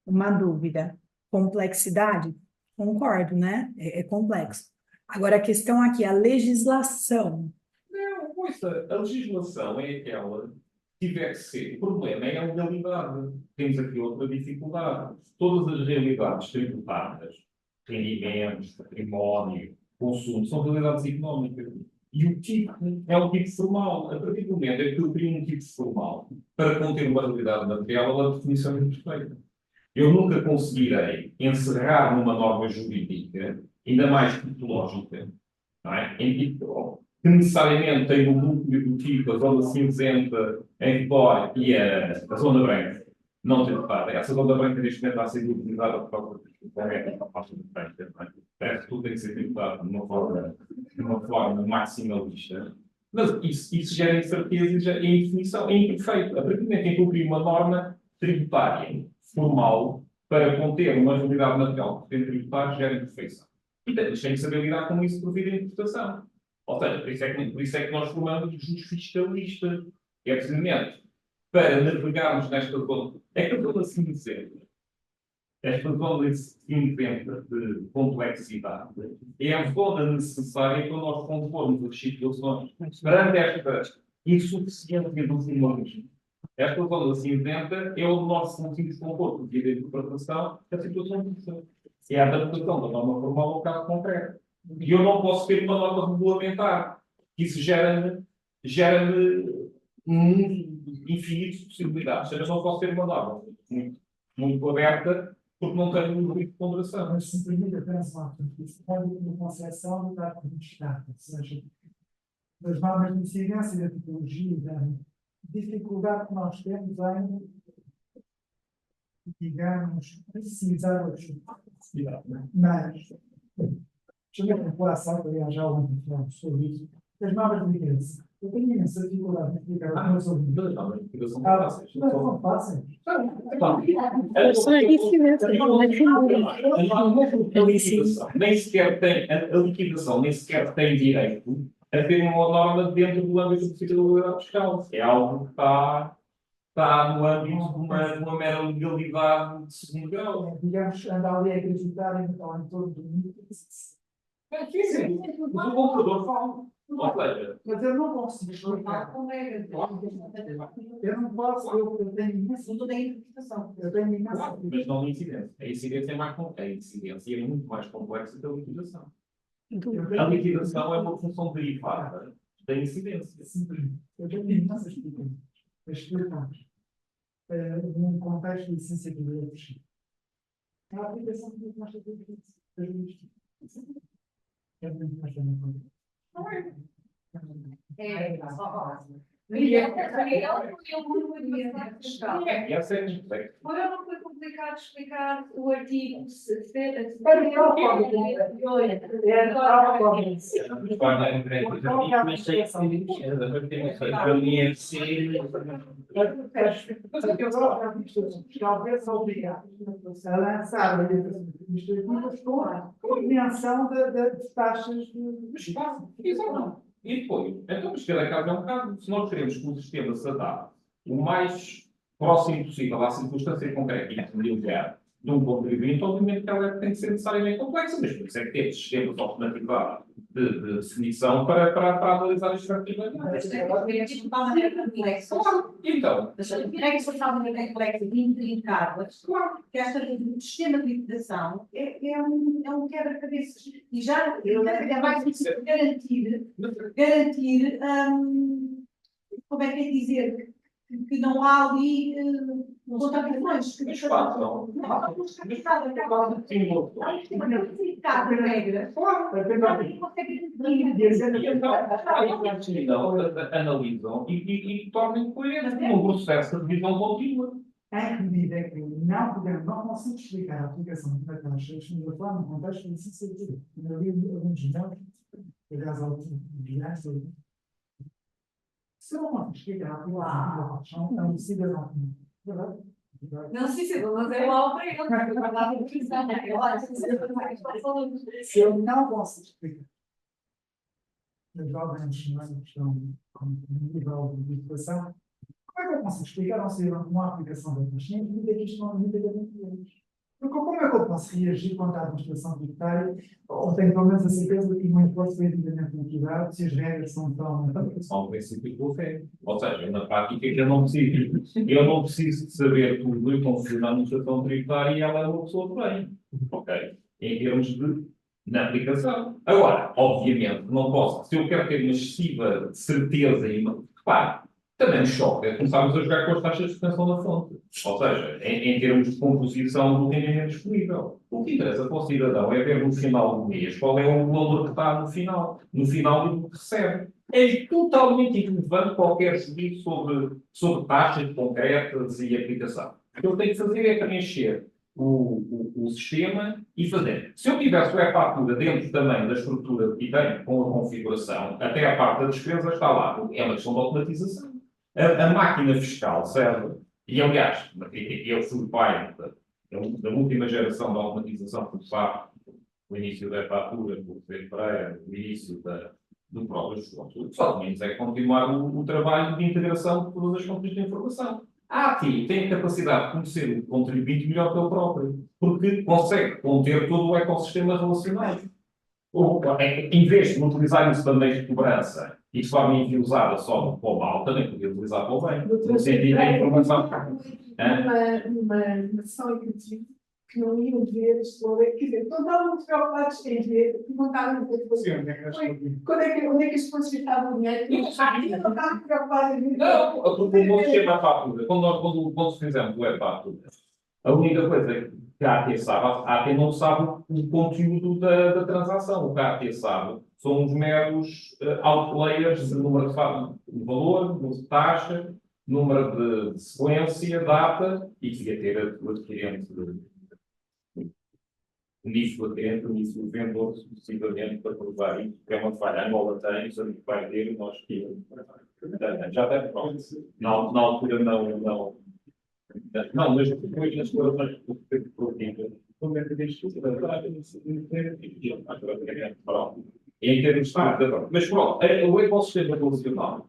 Uma dúvida. Complexidade? Concordo, né? É complexo. Agora, a questão aqui, a legislação. Não, ouça, a legislação é aquela que tiver que ser. O problema é a legalidade. Temos aqui outra dificuldade. Todas as realidades tributárias, rendimentos, património, consumo, são realidades económicas. E o tipo é o tipo formal. A partir do momento em que eu crio um tipo formal para conter uma realidade material, a definição é imperfeita. Eu nunca conseguirei encerrar numa norma jurídica, ainda mais tipológica, não é? Em tipo, que necessariamente tem o núcleo do tipo, a zona cinzenta em rigor e a zona branca. Não tem reparo. Essa zona branca neste momento está a ser utilizada por causa da faixa de branca. Parece que tudo tem que ser tributado de uma forma maximalista. Mas isso gera incerteza e indefinição. É imperfeito. A partir do momento em que eu crio uma norma tributária formal para conter uma realidade material que tem tributário, gera imperfeição. E tem que saber lidar com isso por via de interpretação. Ou seja, por isso é que nós formamos os fiscalistas. É precisamente para navegarmos nesta zona. Esta zona cinzenta, esta zona cinzenta de complexidade, é a zona necessária para nós compormos as situações perante esta insuficiência do formalismo. Esta zona cinzenta é onde nós conseguimos compor, por via da interpretação, a situação de é a adaptação da norma formal ao caso concreto. E eu não posso ter uma norma regulamentar. Isso gera-me um mundo infinito de possibilidades. Eu só posso ter uma norma muito aberta, porque não tenho um limite de ponderação. Mas se me permite apenas isso pode ir uma concepção do dado de destaque, ou seja, das normas de incidência da tipologia, da dificuldade que nós temos em, digamos, precisar o mas, deixa eu ver a população, aliás, já ouvi falar sobre isso, as normas de evidência. Eu tenho imensa dificuldade em explicar as meus ouvintes. Não, mas não são Ah, fáceis. não são fáceis. Nem sequer tem, a liquidação nem sequer tem direito a ter uma norma dentro do âmbito da fiscalidade fiscal. É algo que está no âmbito de uma mera legalidade de segundo grau. Digamos, anda ali a acreditar em torno do mito. Sim, mas o computador fala. Ou seja, Mas eu não consigo explicar. Eu não posso, eu tenho imensa interpretação. Eu tenho imensa. mas não a incidência. A incidência é a incidência é muito mais complexa que a liquidação. A liquidação é uma função derivada da incidência. Eu tenho imensas explicações. Explicamos. Num contexto de licença de direitos. A aplicação que nós temos é muito mais Essa é a complexidade. Agora não foi complicado explicar o artigo 70. Talvez obrigado a lançar administrativas com dimensão de taxas de espaço. Exato. E depois, então, mas cada caso é um caso. Se nós queremos que o sistema se adapte o mais próximo possível à circunstância concreta e familiar de um contribuinte, obviamente que ela tem que ser necessariamente complexa, mas por isso é que temos sistemas automatizados de definição para analisar as particularidades. Então, Que esta o sistema de liquidação é um quebra-cabeças. E já é mais difícil garantir como é que é dizer, que não há ali contradições. mas façam. Analisam e tornem coerente um processo de revisão contínua. Em que medida é que não consigo explicar a aplicação de taxas, estamos a falar num contexto de licença de direito. Eu li alguns exemplos, aliás, alguns viagens. Se eu não consigo explicar a aplicação de taxas, é um cidadão. Verdade? Não sei se mas é mal para ele. Se eu não consigo explicar, os jovens não estão com nível de educação, como é que eu posso explicar ao cidadão uma aplicação da taxa? Nem medida que isto não limita a 20 anos. Porque como é que eu posso reagir contra a administração tributária, ou tenho pelo menos a certeza que não pode ser devidamente liquidado se as regras são tão... São um princípio do fé. Ou seja, na prática, eu não preciso de saber tudo e funciona a administração tributária e ela é uma pessoa de bem. Ok? Em termos de na aplicação. Agora, obviamente, não posso, se eu quero ter uma excessiva certeza e uma. Repare, também me choca começarmos a jogar com as taxas de extensão da fonte. Ou seja, em termos de composição do rendimento disponível. O que interessa para o cidadão é ver no final do mês qual é o valor que está no final do que recebe. É totalmente irrelevante qualquer juízo sobre taxas concretas e aplicação. O que eu tenho que fazer é preencher o sistema e fazer. Se eu tivesse a fatura dentro também da estrutura que tem com a configuração, até a parte da despesa está lá. É uma questão de automatização. A máquina fiscal serve, e aliás, eu fui pai da última geração da automatização, como sabe, o início da fatura, o início do próprio desconto. Só menos é continuar o trabalho de integração de todas as fontes de informação. A ATI tem a capacidade de conhecer o contribuinte melhor que ele próprio, porque consegue conter todo o ecossistema relacionado. Em vez de utilizar isso também de cobrança e de forma enviosada só para o mal, também podia utilizar para o bem. No sentido da informação. Uma sessão que não iam ver este valor, quer dizer, não estavam muito preocupados em ver, perguntaram onde é que as fontes estavam dinheiro, não estavam preocupados em ver. Não, porque o sistema da fatura, quando fizemos o e-fatura, a única coisa que a AT sabe, a AT não sabe o conteúdo da transação. O que a AT sabe são os meros outlayers de número de valor, número de taxa, número de sequência, data, e devia ter o adquirente nisso atento, nisso vendedor sucessivamente para provar isso, que é uma falha anual tem, sabe que vai ter, nós que já deve pronto. Na altura não, mas depois nas coisas produtivas, em termos de mas pronto, o ecossistema relacional,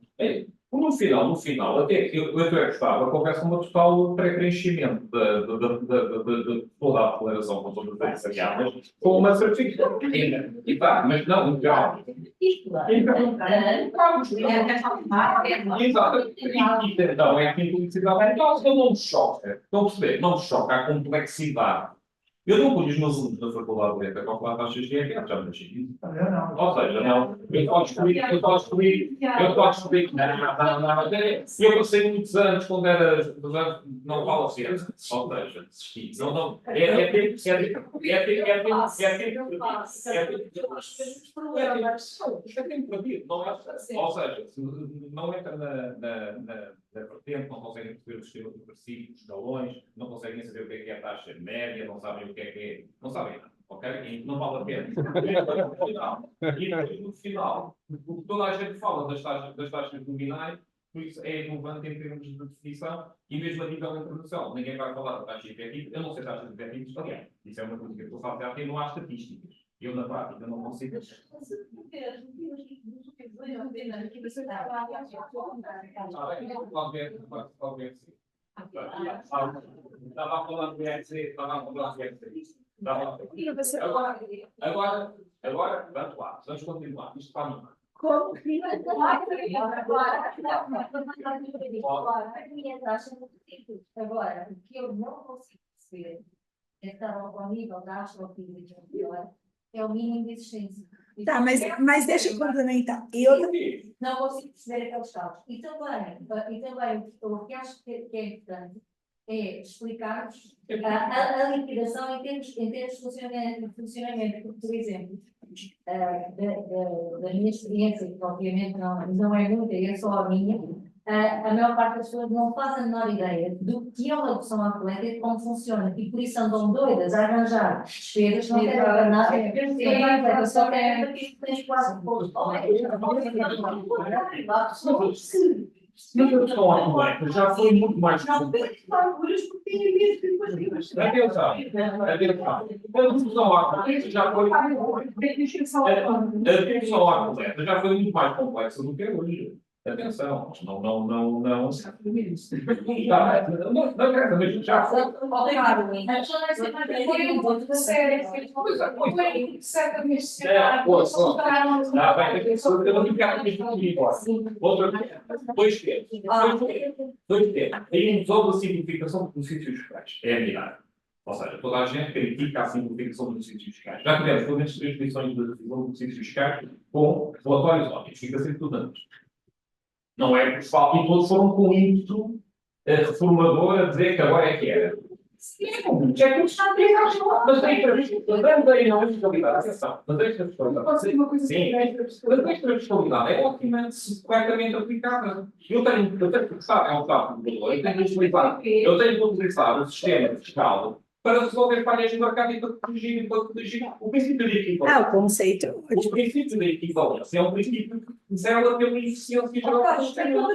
no final, até eu gostava que houvesse uma total pré-preenchimento de toda a aceleração com todas as variáveis, com uma certificação. E tá, mas não, já. Então, é a complexidade. Eu não me choca, estão a perceber? Não me choca a complexidade. Eu não ponho os meus alunos na faculdade de Letras para calcular taxas de IRS, já me achei. Ou seja, não, eu estou a descobrir, eu passei muitos anos quando era, não falo assim, ou seja, desisti. Não, ou seja, não entra na vertente, não conseguem perceber o sistema progressivo, os escalões, não conseguem saber o que é a taxa média, não sabem o que é, não sabem nada, ok? E não vale a pena. E depois, no final, o que toda a gente fala das taxas nominais, por isso é relevante em termos de definição e mesmo a nível internacional. Ninguém vai falar da taxa efetiva, eu não sei taxas efetivas, aliás, isso é uma coisa que eu estou a falar, porque não há estatísticas. Eu, na prática, não consigo. Estava a falar do BRC, estava a falar do BRC. Agora, vamos lá, vamos continuar. Isto está no mar. Como que agora, o que eu não consigo perceber é que estar ao nível da astrofísica é o mínimo de existência. Tá, mas deixa eu complementar. Não consigo perceber aqueles cálculos. E também o que acho que é importante é explicar-vos a liquidação em termos de funcionamento. Porque, por exemplo, da minha experiência, que obviamente não é muita, é só a minha, a maior parte das pessoas não faz a menor ideia do que é uma redução atleta e de como funciona. E por isso andam doidas a arranjar despesas, não querem para nada, só querem que tens quase pouco. Mas a questão atleta já foi muito mais complexa. Atenção. A discussão atleta já foi muito mais complexa do que é hoje. Atenção, não. Mas já foi. Dois temas. A ilusão da simplificação dos benefícios fiscais. É a verdade. Ou seja, toda a gente critica a simplificação dos benefícios fiscais. Já tivemos pelo menos 3 edições de decisão dos benefícios fiscais com relatórios óbvios. Fica sempre tudo antes. Não é pessoal, e todos foram com ímpeto reformador a dizer que agora é que era. Mas tem previsto, aí não é fiscalidade, atenção, mas esta fiscalidade é ótima se corretamente aplicada. Eu tenho que fixar, é um fato de valor, eu tenho que utilizar o sistema fiscal para resolver falhas no mercado e para corrigir o princípio de equivalência. O conceito. O princípio de equivalência é um princípio que zela pela eficiência geral do sistema.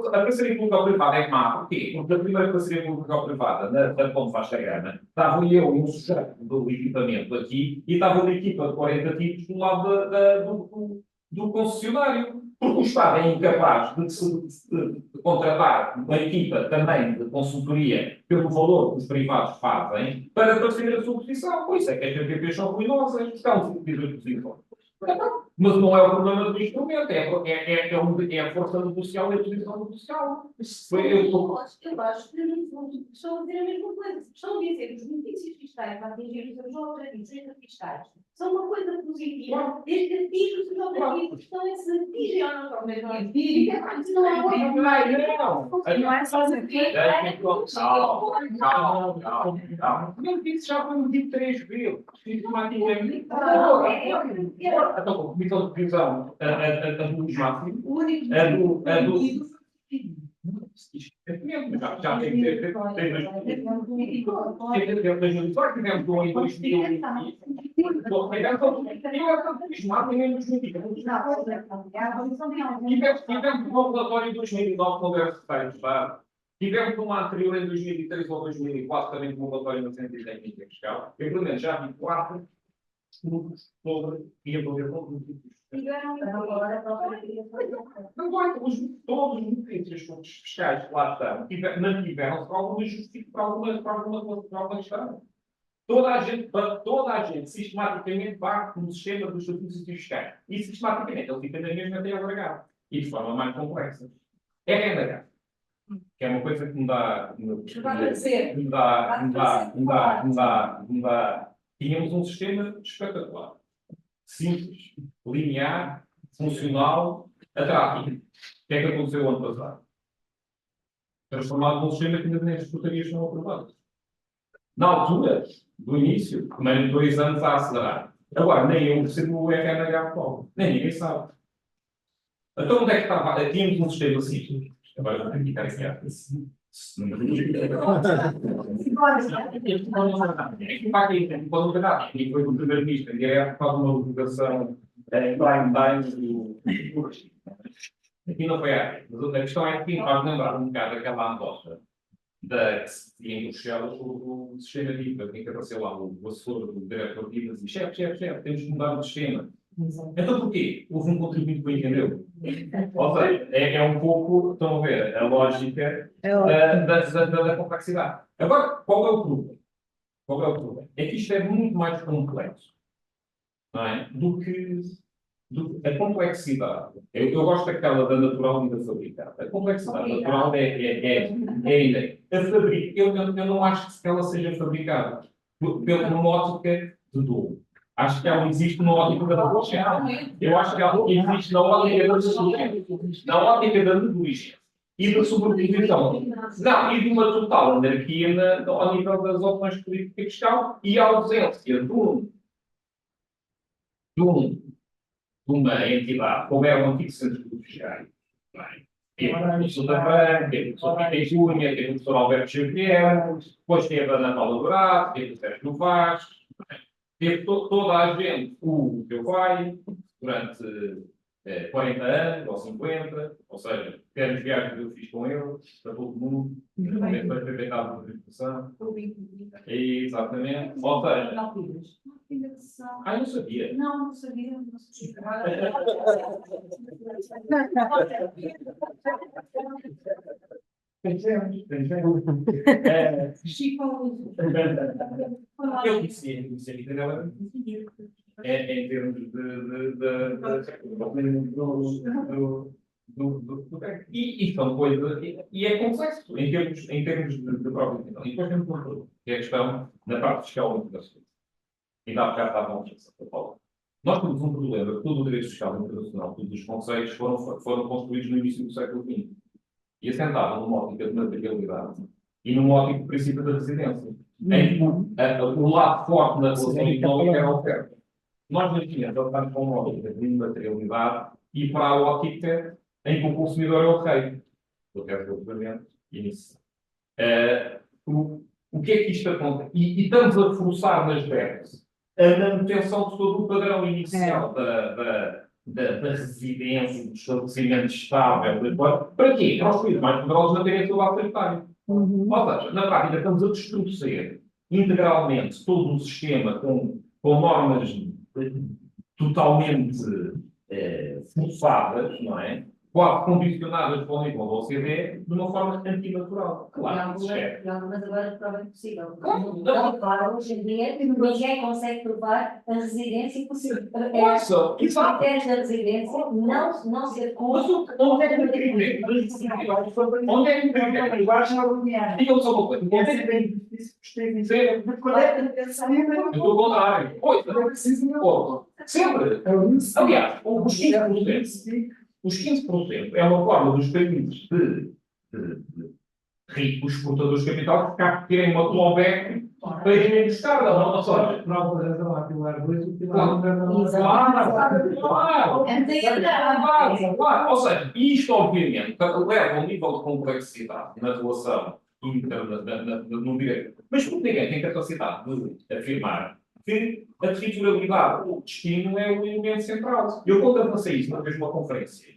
A parceria público-privada é má. Porquê? Porque a primeira parceria público-privada, na Ponte Vasta Gama, estava eu um sujeito do equipamento aqui e estava uma equipa de 40 tipos do lado do concessionário. Porque o Estado é incapaz de contratar uma equipa também de consultoria pelo valor que os privados fazem para fazer a sua posição. Pois é que as PPPs são ruinosas, estão submetidas a posição. Mas não é o problema do instrumento, é a força negocial e a posição negocial. Eu acho que estão a dizer a mesma coisa. Estão a dizer que os benefícios fiscais para atingir os seus objetivos fiscais são uma coisa positiva, desde que atingem os seus objetivos. Estão a se atingir ou não estão a atingir. Não é só Calma. Não disse já foi medido 3 vezes. Sistematicamente. Então, a comissão de prisão, a do máximo, a do Já tem que ter 2018, tivemos um em 2000. Tivemos um relatório em 2009 com o Secretário de Estado. Tivemos uma anterior em 2003 ou 2004, também com um relatório na Centro de Técnica Fiscal. Eu, pelo menos, já vi 4 estudos sobre e avaliação dos benefícios. Não vai, todos os benefícios fiscais que lá estão, mantiveram-se para alguma justiça, para alguma questão. Toda a gente sistematicamente vai no sistema dos benefícios fiscais. E sistematicamente ele fica na mesma até agregado. E de forma mais complexa. É RNH. Que é uma coisa que me dá. Tínhamos um sistema espetacular. Simples, linear, funcional, atrativo. O que é que aconteceu ano passado? Transformado num sistema que ainda nem as portarias são aprovadas. Na altura, do início, menos 2 anos a acelerar. Agora, nem eu percebo o RNH atual. Nem ninguém sabe. Então, onde é que estava? Tínhamos um sistema assim. Agora, vou ficar aqui a e foi o primeiro-ministro, direto, faz uma divulgação prime time aqui não foi a mas a questão é que faz lembrar um bocado aquela anedota que se tinha em Bruxelas o sistema DIVA, que apareceu lá o assessor do diretor DIVA e chefe, temos que mudar o sistema. Então porquê? Houve um contribuinte que entendeu. Ou seja, é um pouco, estão a ver, a lógica da complexidade. Agora, qual é o problema? É que isto é muito mais complexo, não é? do que a complexidade. Eu gosto daquela da natural e da fabricada. A complexidade natural é a ideia. Eu não acho que ela seja fabricada pela ótica de dor. Acho que ela existe na ótica da negligência. Eu acho que ela existe na ótica da negligência e da sobreposição. Não, e de uma total anarquia ao nível das opções políticas fiscal e a ausência de uma entidade, como é o antigo Centro de Fiscais. Teve o professor da Franca, teve o professor Pita Cunha, teve o professor Alberto Xavier, depois teve a Ana Paula Dourado, teve o Sérgio Vaz. Teve toda a gente, o teu pai, durante 40 anos ou 50, ou seja, quer viagens que eu fiz com ele, para todo mundo, também foi aproveitado por educação. Exatamente. Ou seja, não sabia. Não sabia. Pensemos. Eu conhecia que ela em termos e são coisas, e é complexo em termos de próprio final. E depois temos um problema, que é a questão da parte fiscal internacional. E dá bocado à mão para falar. Nós temos um problema, todo o direito fiscal internacional, todos os conceitos foram construídos no início do século XX. E assentavam numa ótica de materialidade e numa ótica de princípio da residência. Em que o lado forte na relação económica era a oferta. Nós, neste momento, estamos com uma ótica de imaterialidade e para a ótica em que o consumidor é o rei. Eu quero relativamente iniciar. O que é que isto acontece? E estamos a forçar nas BEPs a manutenção de todo o padrão inicial da residência, do estabelecimento estável. Para quê? Para os países mais poderosos manterem a sua base sanitária. Ou seja, na prática, estamos a destruir integralmente todo o sistema com normas totalmente forçadas, não é? Quase condicionadas para o nível da OCDE de uma forma antinatural. Claro, mas agora prova impossível. Claro, hoje em dia ninguém consegue provar a residência possível. Os critérios da residência não ser onde é que o critério da residência? Onde é que o critério da residência? Diga-me só uma coisa. Onde é que tem dizer do contrário? Sempre. Aliás, os 15% é uma forma dos países de ricos exportadores de capital que terem uma clawback para irem buscar, não, ou seja, Por alguma razão, há pilar 2 e o Claro. pilar 1 não. Claro, ou seja, isto obviamente leva a um nível de complexidade na relação interna no direito, mas porque ninguém tem capacidade de afirmar que a territorialidade, o destino é o elemento central. Eu quando passei isso, uma vez numa conferência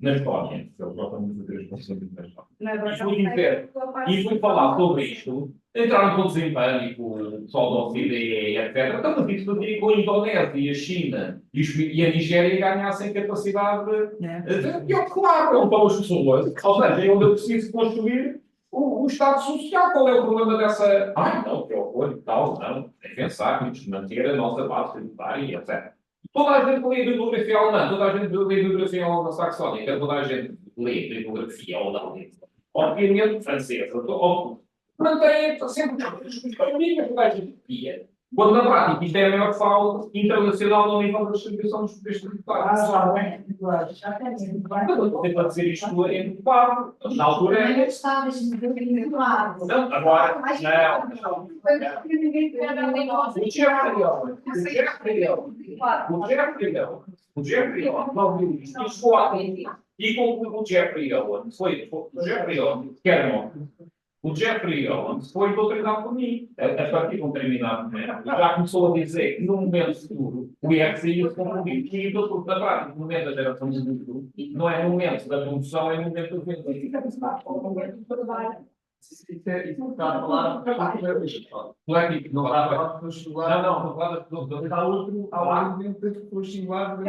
na Estónia, que eu gosto muito de ver as conferências na Estónia, e fui falar sobre isto, entraram todos em pânico, o pessoal da OCDE, etc. Então, mas isso diria que a Indonésia e a China e a Nigéria ganhassem capacidade de. Claro, não para as pessoas. Ou seja, é onde eu preciso construir o Estado Social. Qual é o problema dessa. Ai, não, que horror e tal, não. Tem que pensar, temos de manter a nossa base tributária, etc. Toda a gente lê a bibliografia alemã, toda a gente lê a bibliografia anglo-saxónica, toda a gente lê a bibliografia holandesa, obviamente francesa, mantém sempre os caminhos que a gente via. Quando na prática isto é a maior fraude internacional no nível da distribuição dos poderes tributários. Tem para dizer isto em claro, na altura é. Não, agora, não. O Jeffrey Owen, não viu isto, e com o Jeffrey Owen, foi o Jeffrey Owen, que era nome. O Jeffrey Owen foi doutrinado por mim, a partir de um determinado momento. Já começou a dizer que no momento futuro o IRC ia se confundir. E o doutor da prática, no momento da geração de lucro, não é no momento da produção, é no momento do vento. Isso está a falar. Não é que não está a falar de singular. Não, não fala de. Há outro momento de pessoas singulares.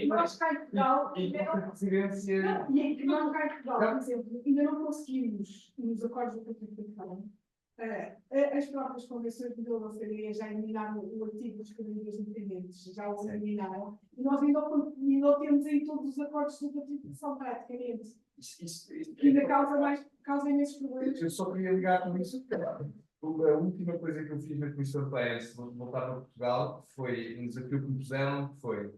Nós cá em Portugal, E presidência. e em que nós cá em Portugal, por exemplo, ainda não conseguimos, nos acordos do Partido de Fala, as próprias convenções de OCDE já eliminaram o artigo dos categorias independentes, já o eliminaram, e nós ainda temos em todos os acordos do Partido de São praticamente. Que ainda causa imensos problemas. Eu só queria ligar com isso. A última coisa que eu fiz na Comissão Europeia, antes de voltar para Portugal, foi um desafio que me puseram, que foi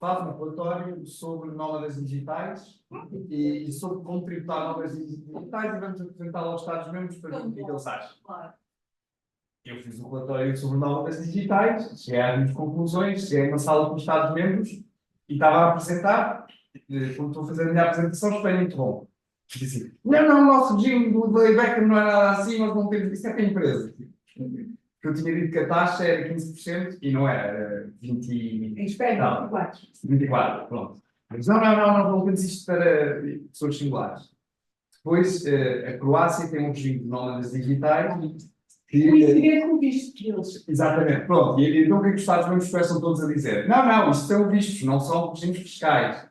faz um relatório sobre nómadas digitais e sobre como tributar nómadas digitais e vamos apresentá-lo aos Estados-membros para ver o que eles acham. Eu fiz um relatório sobre nómadas digitais, cheguei às minhas conclusões, cheguei a uma sala com os Estados-membros e estava a apresentar. Quando estou a fazer a minha apresentação, Espanha interrompe. Disse não, o nosso regime do Beckham não é nada assim, nós não temos, isso é para a empresa. Eu tinha dito que a taxa era 15% e não era 20%. Em Espanha, 24%, pronto. Mas nós não temos isto para pessoas singulares. Depois, a Croácia tem um regime de nómadas digitais. Coincidir com o visto deles. Exatamente, pronto. E então o que é que os Estados-membros começam todos a dizer? Não, isto são vistos, não são regimes fiscais.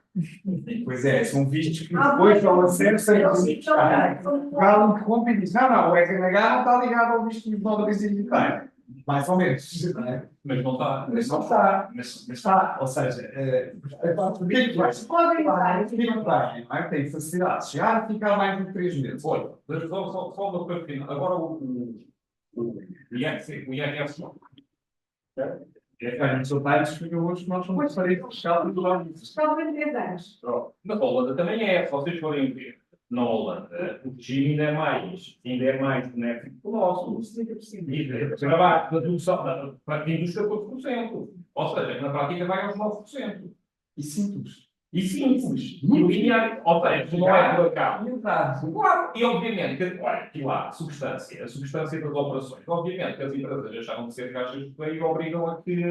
Pois é, são vistos que depois vão acesso a regimes fiscais. Portugal interrompe e diz, não, o FNH não está ligado ao visto de nómadas digitais. Mais ou menos, não é? Mas não está. Mas não está. Mas está. Ou seja, o que é que vai? Não é? Tem facilidade de chegar e ficar mais de 3 meses. Olha, só uma coisa final. Agora o IRS não. A gente só está a discutir hoje que nós somos parede fiscal do lado disso. Fiscal de 10 anos. Na Holanda também é, se vocês forem ver. Na Holanda, o regime ainda é mais benéfico que o nosso. Trabalho da produção para a indústria 14%. Ou seja, na prática vai aos 9%. E simples. E linear. Ou seja, não é por acaso. Claro, e obviamente, olha, aqui lá, a substância das operações. Obviamente que as empresas deixaram de ser caixas de correio e obrigam a que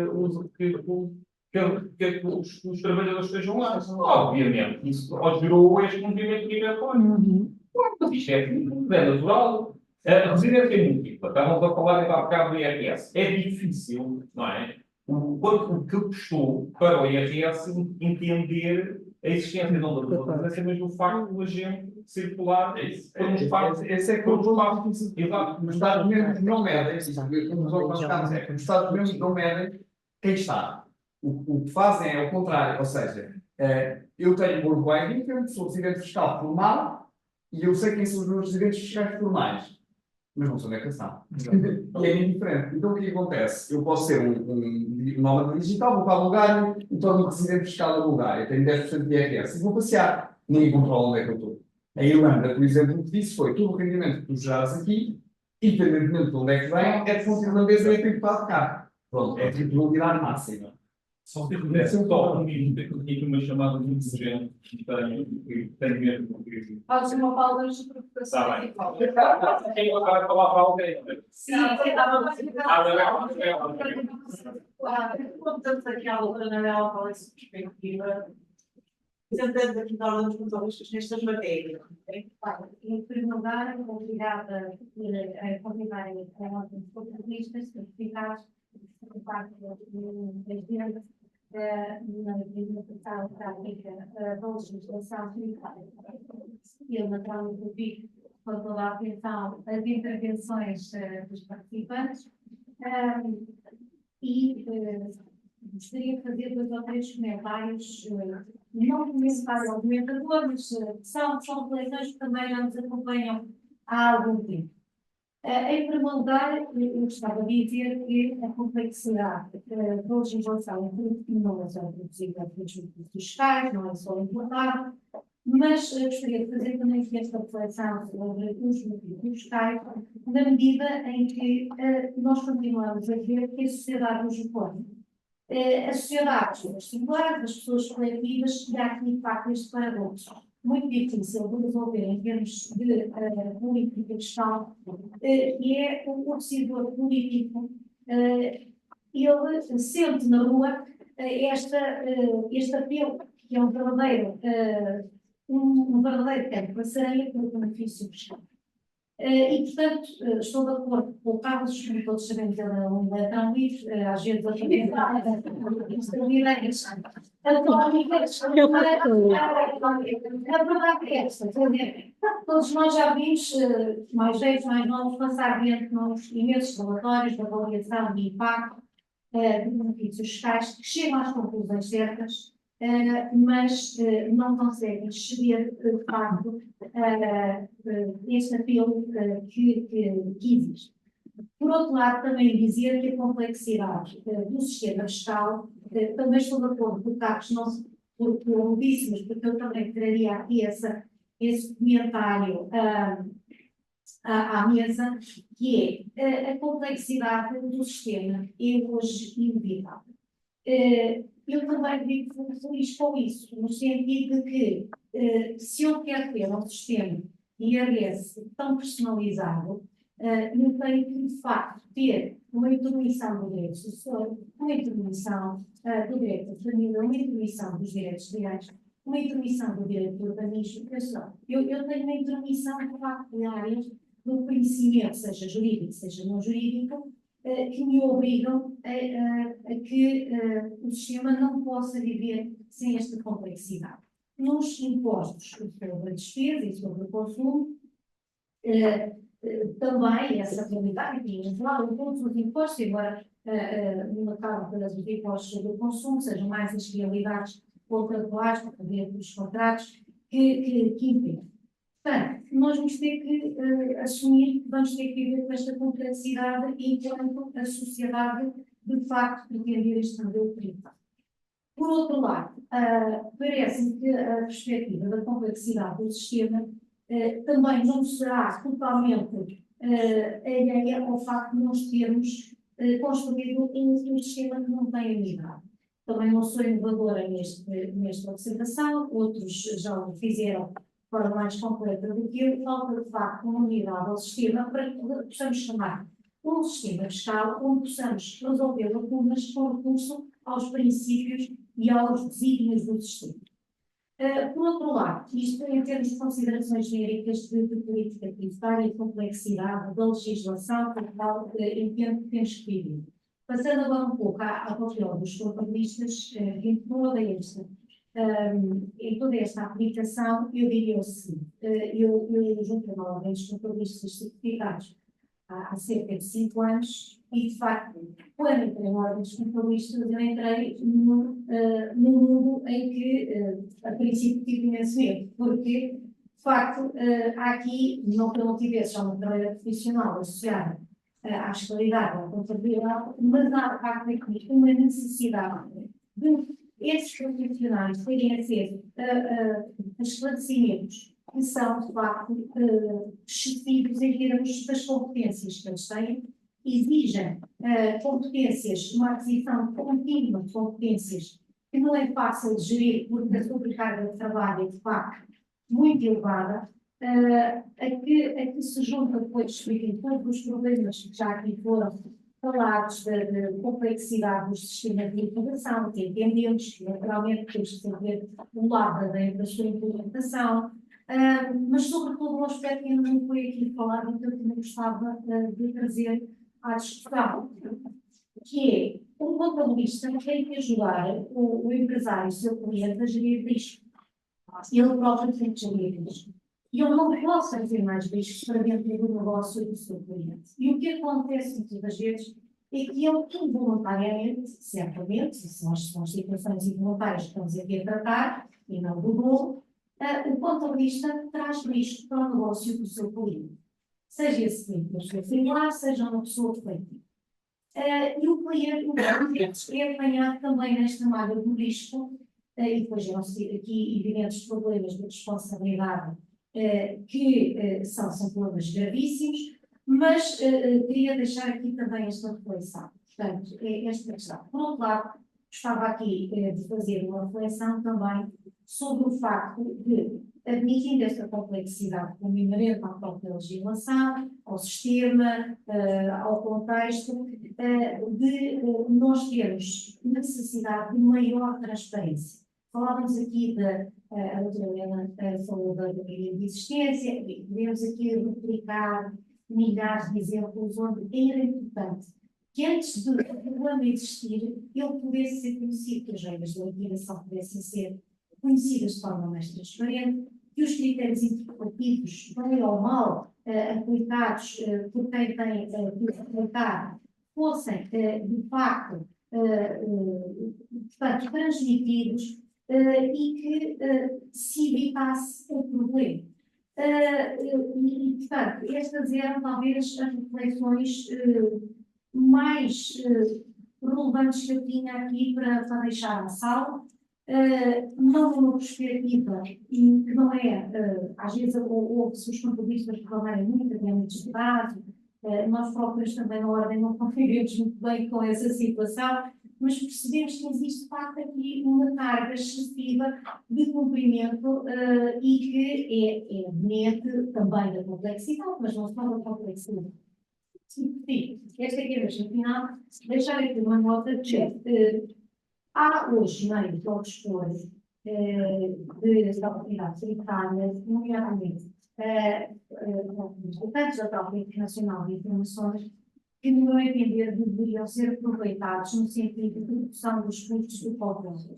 os trabalhadores estejam lá. Obviamente, isso gerou este movimento migratório. Mas isto é natural. A residência múltipla, estávamos a falar há bocado do IRS. É difícil, não é? O que custou para o IRS entender a existência não da residência, mas do facto do agente circular por um espaço. Esse é que o espaço difícil. Exato. Os Estados-membros não medem. Os Estados-membros não medem quem está. O que fazem é o contrário, ou seja, eu tenho um Uruguai, que é uma pessoa residente fiscal formal, e eu sei quem são os meus residentes fiscais formais, mas não sou da canção. E é indiferente. Então o que acontece? Eu posso ser um nómada digital, vou para a Bulgária, e torno-me residente fiscal da Bulgária, tenho 10% de IRS, e vou passear. Ninguém controla onde é que eu estou. A Irlanda, por exemplo, o que disse foi todo o rendimento que tu gerares aqui independentemente de onde é que vem, é de funcionamento e é tributado de cá. Pronto, é tributabilidade máxima. Só se pudesse só um minuto, é que eu tinha uma chamada muito urgente que tenho mesmo que. Pode ser uma pausa de provocação. Está bem. Quem vai falar para alguém? Sim, portanto, aqui a doutora Anabela fala essa perspectiva, tentando aqui dar uns controles nestas matérias. Em primeiro lugar, obrigada por convidarem a ordem de protagonistas, certificados, por parte do presidente na implementação prática da legislação sanitária. Eu, naturalmente, vi com toda a atenção as intervenções dos participantes e gostaria de fazer 2 ou 3 comentários, não comentário ao comentador, mas são reflexões que também já nos acompanham há algum tempo. Em primeiro lugar, eu gostava de dizer que a complexidade da legislação não é só introduzida pelos fiscais, não é só importada, mas gostaria de fazer também aqui esta reflexão sobre os motivos fiscais, na medida em que nós continuamos a ver que a sociedade nos impõe. As sociedades, as singulares, as pessoas coletivas, e há aqui, de facto, este paradoxo muito difícil de resolver em termos de política fiscal, que é o decisor político, ele sente na rua este apelo, que é um verdadeiro campo para sereia pelo benefício fiscal. E, portanto, estou de acordo com o Carlos, como todos sabemos, ele é um letrão livre, às vezes extraordinárias económicas, a verdade é esta, todos nós já vimos, mais velhos, mais novos, passar diante de nós imensos relatórios de avaliação de impacto de benefícios fiscais, que chegam às conclusões certas, mas não conseguem exceder, de facto, este apelo que existe. Por outro lado, também dizer que a complexidade do sistema fiscal, também estou de acordo com o Carlos, não porque eu disse, mas porque eu também traria aqui esse comentário à mesa, que é a complexidade do sistema é hoje inevitável. Eu também fico feliz com isso, no sentido de que, se eu quero ter um sistema IRS tão personalizado, eu tenho que, de facto, ter uma introdução do direito social, uma introdução do direito da família, uma introdução dos direitos legais, uma introdução do direito do urbanismo. Eu tenho uma introdução, de facto, de áreas do conhecimento, seja jurídico, seja não jurídico, que me obrigam a que o sistema não possa viver sem esta complexidade. Nos impostos sobre a despesa e sobre o consumo, também essa realidade, que em geral, todos os impostos, embora no mercado pelas impostos sobre o consumo, sejam mais as realidades contratuais, dentro dos contratos, que impedem. Portanto, nós vamos ter que assumir que vamos ter que viver com esta complexidade enquanto a sociedade, de facto, pretender este modelo tributário. Por outro lado, parece-me que a perspectiva da complexidade do sistema também não será totalmente alheia ao facto de nós termos construído um sistema que não tem unidade. Também não sou inovadora nesta observação, outros já o fizeram de forma mais completa do que eu. Falta, de facto, uma unidade ao sistema para que possamos chamar um sistema fiscal onde possamos resolver lacunas com recurso aos princípios e aos desígnios do sistema. Por outro lado, isto em termos de considerações genéricas de política tributária e complexidade da legislação, por tal entendo que temos que viver. Passando agora um pouco ao papel dos contabilistas, em toda esta aplicação, eu diria o seguinte: eu junto a uma dos contabilistas certificados há cerca de 5 anos, e de facto, quando entrei na ordem dos contabilistas, eu entrei num mundo em que, a princípio, tive imenso medo, porque, de facto, há aqui, não que eu não tivesse já uma carreira profissional associada à escolaridade, à contabilidade, mas há, de facto, aqui uma necessidade de esses profissionais terem acesso a esclarecimentos que são, de facto, excessivos em termos das competências que eles têm, exigem competências, uma aquisição contínua de competências que não é fácil de gerir, porque a sobrecarga de trabalho é, de facto, muito elevada, a que se junta depois, enfim, todos os problemas que já aqui foram falados da complexidade dos sistemas de informação, que entendemos que, naturalmente, temos que saber o lado da sua implementação, mas, sobretudo, um aspecto que ainda não foi aqui falado e que eu também gostava de trazer à discussão, que é um contabilista tem que ajudar o empresário, o seu cliente, a gerir risco. Ele próprio tem que gerir risco. E eu não posso fazer mais riscos para dentro do negócio e do seu cliente. E o que acontece muitas das vezes é que ele, involuntariamente, certamente, se são situações involuntárias que estamos aqui a tratar, e não do bolo, o contabilista traz risco para o negócio do seu cliente. Seja esse cliente uma pessoa singular, seja uma pessoa coletiva. E o cliente é apanhado também nesta malha do risco, e depois vão ser aqui evidentes problemas de responsabilidade que são problemas gravíssimos, mas queria deixar aqui também esta reflexão. Portanto, esta questão. Por outro lado, gostava aqui de fazer uma reflexão também sobre o facto de, admitindo esta complexidade como inerente à própria legislação, ao sistema, ao contexto, de nós termos necessidade de maior transparência. Falávamos aqui a doutora Helena falou da período de existência, e podemos aqui replicar milhares de exemplos onde era importante que antes do problema existir, ele pudesse ser conhecido, que as regras da liquidação pudessem ser conhecidas de forma mais transparente, que os critérios interpretativos, bem ou mal, aplicados por quem tem que aplicar, fossem, de facto, portanto, transmitidos e que se evitasse o problema. E, portanto, estas eram talvez as reflexões mais relevantes que eu tinha aqui para deixar na sala. Não numa perspectiva, e que não é, às vezes houve-se os contabilistas que falarem muito bem estudado, nós próprios também na ordem não convivemos muito bem com essa situação, mas percebemos que existe de facto aqui uma carga excessiva de cumprimento e que é evidente também da complexidade, mas não só da complexidade. Sim, esta aqui é mesmo, afinal, deixar aqui uma nota de há hoje meios ao dispor de autoridades tributárias, nomeadamente tanto da própria Internacional de Informações, que, no meu entender, deveriam ser aproveitados no sentido de redução dos custos do cobrança,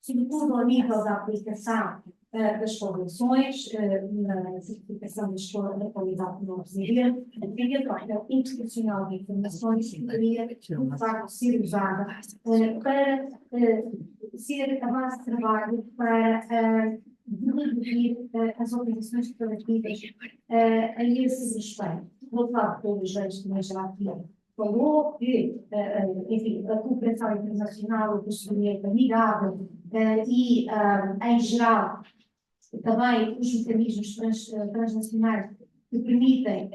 sobretudo ao nível da aplicação das convenções, na certificação da qualidade do novo residente, e a troca institucional de informações que deveria, de facto, ser usada para ser a base de trabalho para reduzir as obrigações declarativas a esse respeito. Por outro lado, todos os leis também já aqui falou que, enfim, a cooperação internacional, o procedimento amigável e, em geral, também os mecanismos transnacionais que permitem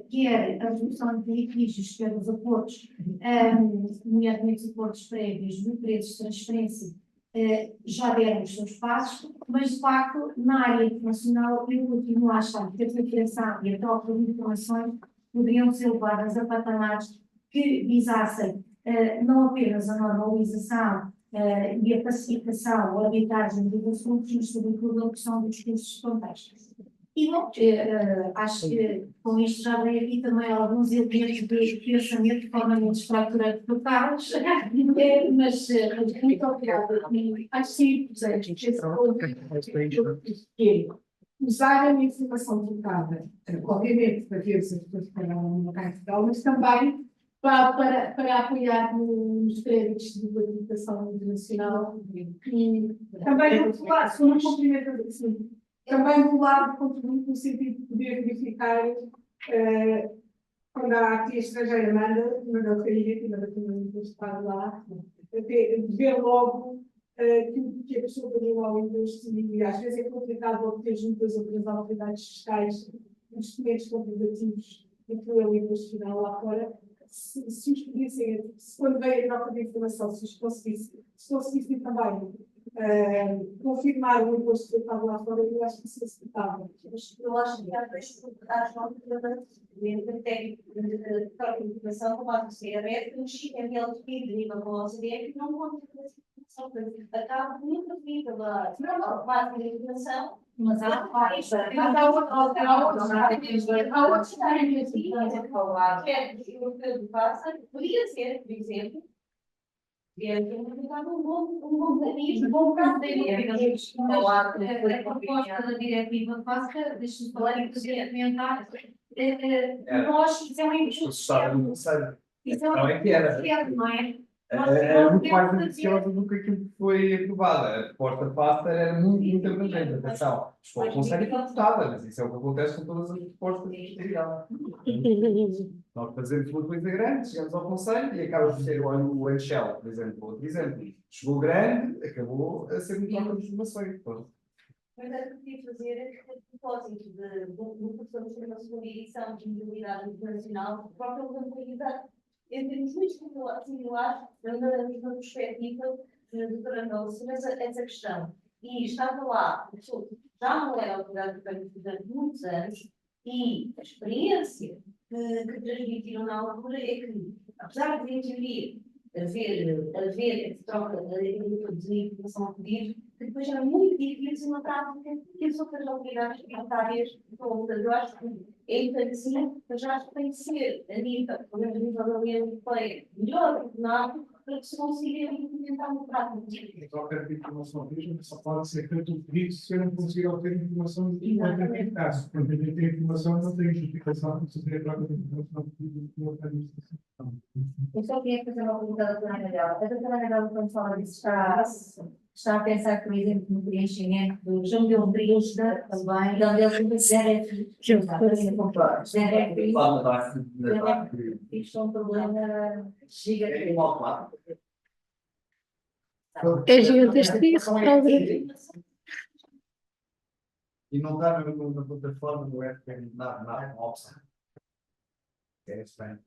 quer a resolução de litígios, quer os acordos, nomeadamente os acordos prévios de preços de transferência, já deram os seus passos, mas de facto, na área internacional, eu continuo a achar que a cooperação e a troca de informações poderiam ser levadas a patamares que visassem não apenas a normalização e a pacificação ou a arbitragem dos assuntos, mas sobretudo a questão dos custos fantásticos. E, bom, acho que com isto já dei aqui também alguns elementos de pensamento de forma muito estruturante por Carlos, mas muito obrigada. Acho que sim, usar a informação trocada, obviamente, para ver se as pessoas pagaram no mercado fiscal, mas também para apoiar nos créditos de educação internacional e também do lado, sobre o cumprimento assim, também do lado do contributo no sentido de poder verificar quando a arte estrangeira manda, não queria que não tinha estado lá, ver logo que a pessoa pode lá o imposto e às vezes é complicado obter junto às outras autoridades fiscais os documentos comprovativos de que é o imposto final lá fora. Se os pedissem, se quando veio a troca de informação, se conseguissem também confirmar o imposto que estava lá fora, eu acho que isso é aceitável. Eu acho que há o técnico de troca de informação, como a CRF, no XML que deriva com a OCDE, que não vão ter informação, acaba muito devido à base de informação, mas há outros que o que passa, podia ser, por exemplo, um bom mecanismo, um bom prazo de a proposta da diretiva básica, deixe-me falar e poder comentar, nós fizemos não é? Era muito mais ambiciosa do que aquilo que foi aprovado. A proposta pasta era muito abrangente. Atenção, o Conselho foi votada, mas isso é o que acontece com todas as propostas de ministerial. Nós fazemos uma coisa grande, chegamos ao Conselho e acaba de ser o Excel, por exemplo. Outro exemplo. Chegou grande, acabou a ser muito troca de informações. Mas é que eu queria fazer a propósito do professor de uma segunda edição de mobilidade internacional, a própria localidade, em termos muito similares, na mesma perspectiva de doutora Nelson, essa questão. E estava lá, já não era autoridade durante muitos anos, e a experiência que transmitiram na altura é que, apesar de, em teoria, haver essa troca de informação a pedir, que depois era muito difícil na prática que as outras autoridades tributárias todas. Eu acho que é importante, mas acho que tem que ser a nível, pelo menos a nível da União Europeia, melhor ordenado para que se consiga implementar no prático. A troca de informação mesmo só pode ser feito o pedido se eu não conseguir obter informação de qualquer caso. Quando a gente tem informação, não tem justificação de se ter a troca de informação de outra administração. Eu só queria fazer uma pergunta à doutora Anabela. A doutora Anabela, quando fala disso, está a pensar, por exemplo, no preenchimento do João de Ombris também, onde ele isto é um problema gigantesco. É gigantesco isso, E não está na plataforma do FPN, na opção. É estranho.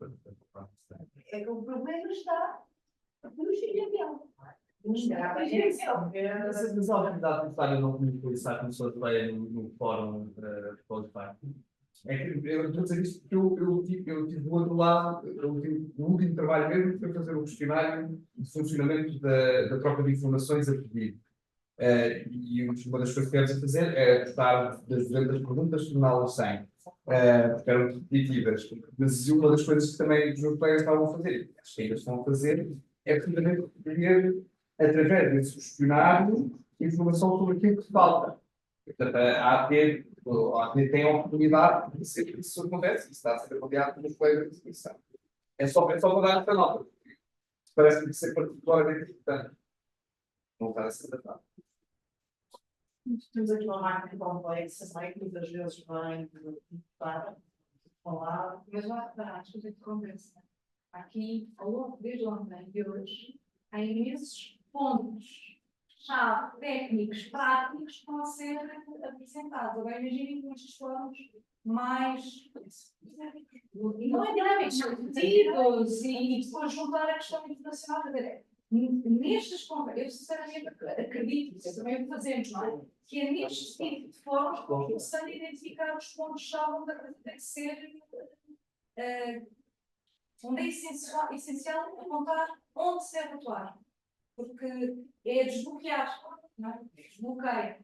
É que o problema está no XML. Mas a autoridade tributária não comunicou isso à Comissão Europeia no fórum de Spotify. É que eu estou a dizer isto porque eu tive do outro lado, o último trabalho mesmo foi fazer um questionário de funcionamento da troca de informações a pedido. E uma das coisas que queremos fazer é testar das 200 perguntas, torná-las 100. Porque eram repetitivas. Mas uma das coisas que também os meus colegas estavam a fazer, acho que ainda estão a fazer, é precisamente recolher, através desse questionário, informação sobre aquilo que falta. Portanto, a AT tem a oportunidade de ser que isso acontece, isso está a ser avaliado pelos colegas de comissão. É só para dar esta nota. Parece que tem que ser particularmente importante. Não está a ser tratado. Temos aqui uma máquina complexa, que muitas vezes vem para falar, Mas lá está, acho que a gente conversa. Aqui, ao longo desde ontem e hoje, há imensos pontos-chave técnicos, práticos que vão ser apresentados. Agora, imaginem com estes fóruns mais. Não é dinâmicos, repetidos e depois juntar a questão internacional. Quer dizer, nestas conversas, eu sinceramente acredito, isso também o fazemos, não é? Que é neste tipo de fóruns que vamos começar a identificar os pontos-chave onde tem que ser. Onde é essencial apontar onde se deve atuar. Porque é desbloquear, não é? Desbloqueio.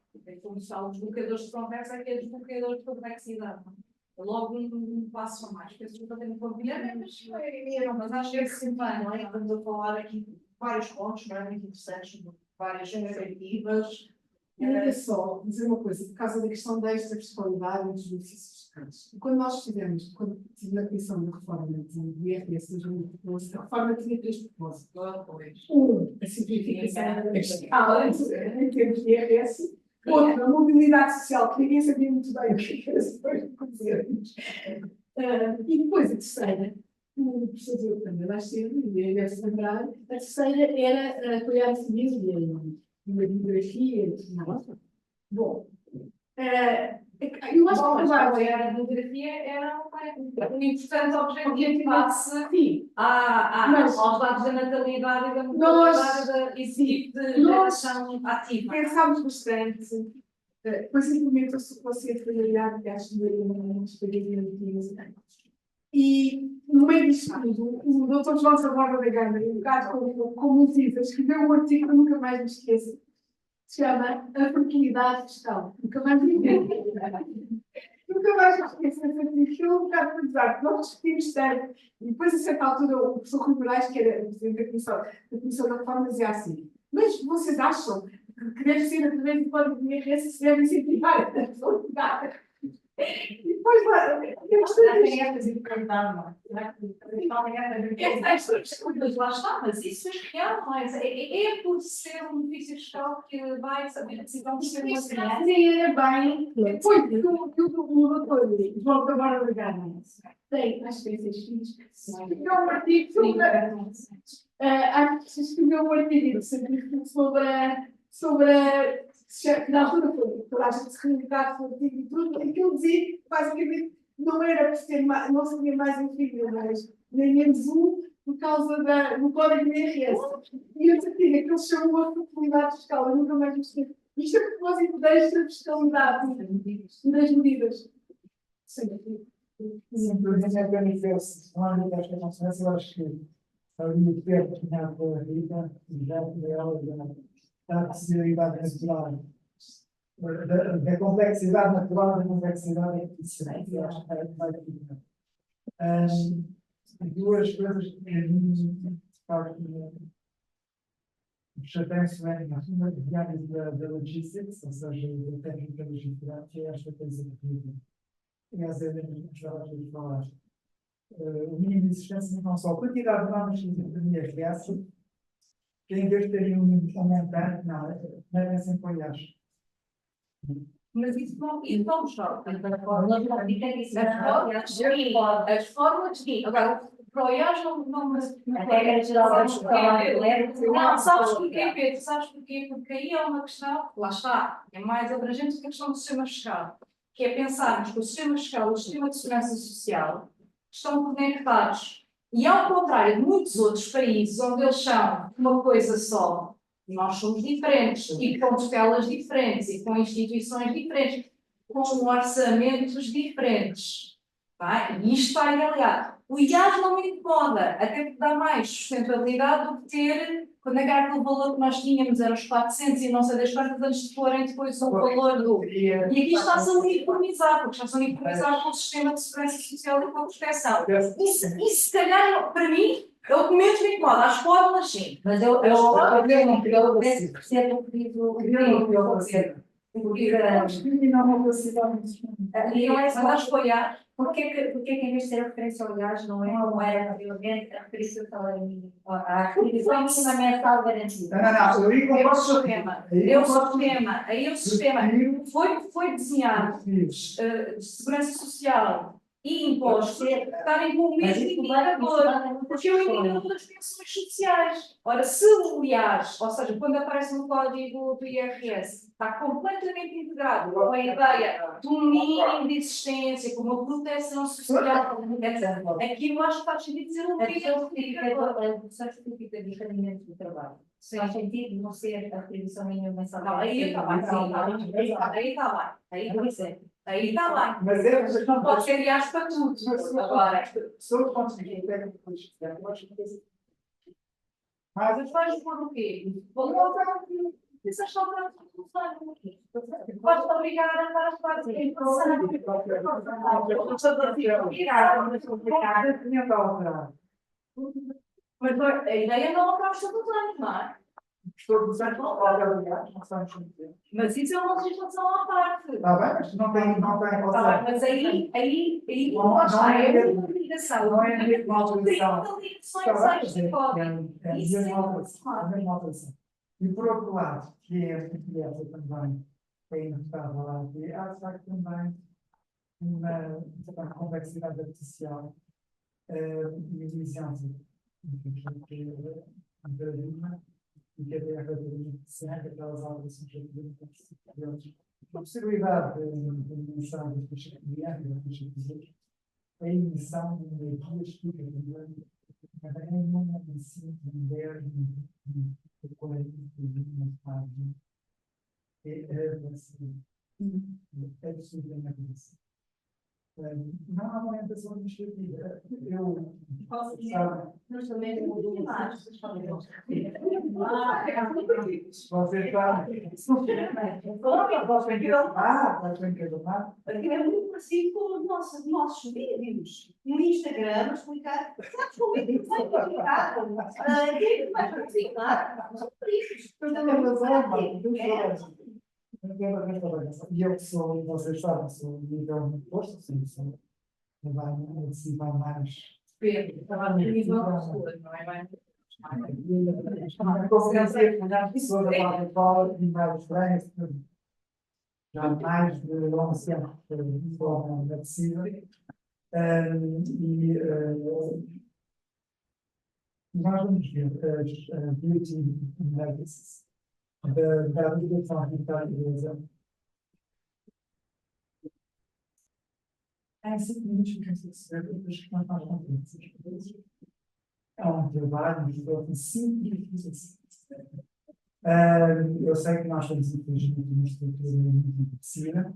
Como são os bloqueadores de conversa, aqui é desbloqueador de complexidade. É logo um passo a mais. Penso que eu tenho que ouvir, mas acho que é assim, não é? Estamos a falar aqui de vários pontos, não é? Muito interessantes, várias perspectivas. Olha só, dizer uma coisa, por causa da questão da extra-fiscalidade e dos benefícios fiscais. Quando nós tivemos, quando tive a comissão da reforma do IRS, a reforma tinha 3 propósitos. A simplificação fiscal em termos de IRS, outro, a mobilidade social, que ninguém sabia muito bem o que era depois de fazermos. E depois a terceira, o professor Diogo também mais cedo, e deve-se lembrar, a terceira era apoiar a família uma biografia. Bom, eu acho que a biografia era um importante objetivo face aos dados da natalidade e da mortalidade e tipo de geração ativa. pensámos bastante, principalmente o conceito de familiar, que acho que é uma experiência. E, no meio disto tudo, o Dr. João Salvador da Gama, um bocado como o Cisa, escreveu um artigo que eu nunca mais me esqueço, que se chama A Fertilidade Fiscal. Nunca mais me esqueço. Nunca mais me esqueço desse artigo, que eu um bocado pesado, que nós discutimos tanto. E depois, a certa altura, o professor Rui Moraes, que era o presidente da Comissão da Reforma, dizia assim: mas vocês acham que deve ser através do Código de IRS que se deve incentivar a fertilidade? E depois lá, Lá está, mas isso é real, não é? É por ser um benefício fiscal que vai saber a decisão de ser uma criança. era bem. Foi que o doutor João Cabral da Gama tem, acho que tem 6 filhos, escreveu um artigo sobre. Acho que escreveu um artigo sobre que na altura foi toda a gente se reunificado com o artigo e tudo, e que ele dizia que basicamente não era por ter mais, não seria mais um filho, mas nem menos um, por causa do código de IRS. E esse artigo é que ele chamou a fertilidade fiscal, eu nunca mais gostei. Isto é a propósito desta fiscalidade e das medidas. Sim, por exemplo, a PNFS, não há muita esta consciência, eu acho que ali o tempo que tinha com a Rita, já ela da possibilidade natural, da complexidade natural, da complexidade artificial, eu acho que é mais difícil. Duas coisas que a mim, de facto, me chateiam-se bem, uma da logistics, ou seja, da técnica logística, que é esta coisa que essa é a que falaste. O mínimo de existência não só a quantidade de normas que existem IRS, que em vez de terem um montante, não, devem ser apoiados. Mas isso não choca. As fórmulas de agora, o PROIAS não A regra geral da escola não, sabes porquê, Pedro? Sabes porquê? Porque aí é uma questão, lá está, é mais abrangente que a questão do sistema fiscal, que é pensarmos que o sistema fiscal e o sistema de segurança social estão conectados. E ao contrário de muitos outros países onde eles são uma coisa só, nós somos diferentes e com tutelas diferentes e com instituições diferentes, com orçamentos diferentes. Tá? E isto vai aliado. O IAS não me incomoda, até porque dá mais sustentabilidade do que ter, quando é que era aquele valor que nós tínhamos, era os 400 e não sei das quantas, antes de porem depois o valor do. E aqui está-se a uniformizar, porque está-se a uniformizar com o sistema de segurança social e com a proteção. Isso, se calhar, para mim, é o que menos me incomoda. As fórmulas, sim. Mas eu percebo o que diz o E não é só apoiar. Porquê que em vez de ser referência ao gás não é como era anteriormente a referência ao salário mínimo? A retribuição mínima mensal garantida. Aí o sistema foi desenhado de segurança social e impostos estarem com o mesmo indicador, porque é o indicador das pensões sociais. Ora, se o IAS, ou seja, quando aparece no código do IRS, está completamente integrado com a ideia de um mínimo de existência, com uma proteção social, aqui eu acho que faz sentido dizer um mínimo de redução específica de rendimento do trabalho. Faz sentido não ser a retribuição mínima mensal. Não, aí está bem. Aí está lá. Mas é, não pode ser IAS para tudo. Agora, se eu conseguir ter mas vais pôr o quê? Isso é só para usar aqui. Podes obrigar a andar a fazer. Mas a ideia não acaba todos os anos, não é? Mas isso é uma legislação à parte. Está bem, mas não tem. Mas aí não está, é uma obrigação. Não é a mesma obrigação. É a mesma obrigação. E por outro lado, que é a portuguesa também, ainda estava lá, que há de facto também uma complexidade artificial e exigência. e que até relativamente recente, aquelas alterações que tivemos. A possibilidade de lançar as fichas de ar e as fichas de zero, a emissão de energia explicativa, mas é uma assim, mulher de 40 mais tarde, é assim, absolutamente assim. Não há uma orientação administrativa. Eu Posso dizer? sabe, Nós também temos imagens. você está. Vai ter Aquilo é muito parecido com os nossos vídeos no Instagram, a explicar, sabes como é que vai explicar? O que é que vais explicar? E eu que sou, vocês sabem, sou nível de posto, sim, sou trabalho acessível mais. Estava no nível de pessoas, não é bem? Não consigo dizer que já pessoa da parte de fora, em vários treinos, já mais de 11 anos de forma medicina. E nós vamos ver as beauty analysis da aplicação de beleza. Em 5 minutos, não sei se é porque as questões mais complexas. É um trabalho de simplificação. Eu sei que nós temos, infelizmente, uma estrutura muito medicina.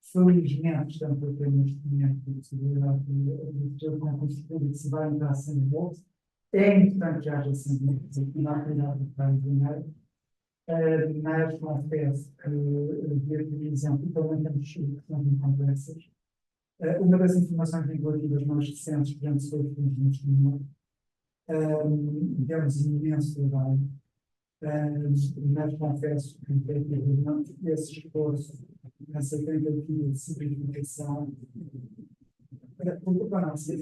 Felizmente, estamos a ter neste momento a possibilidade de ter uma consultoria que se vai entrar sem bolsa. É importante que haja sem bolsa, e não há cuidado de dar dinheiro. Mas confesso que, por exemplo, também temos questões muito complexas. Uma das informações regulativas mais recentes que antes foi neste momento, demos imenso trabalho, mas confesso que, efetivamente, esse esforço, essa tentativa de simplificação, para não ser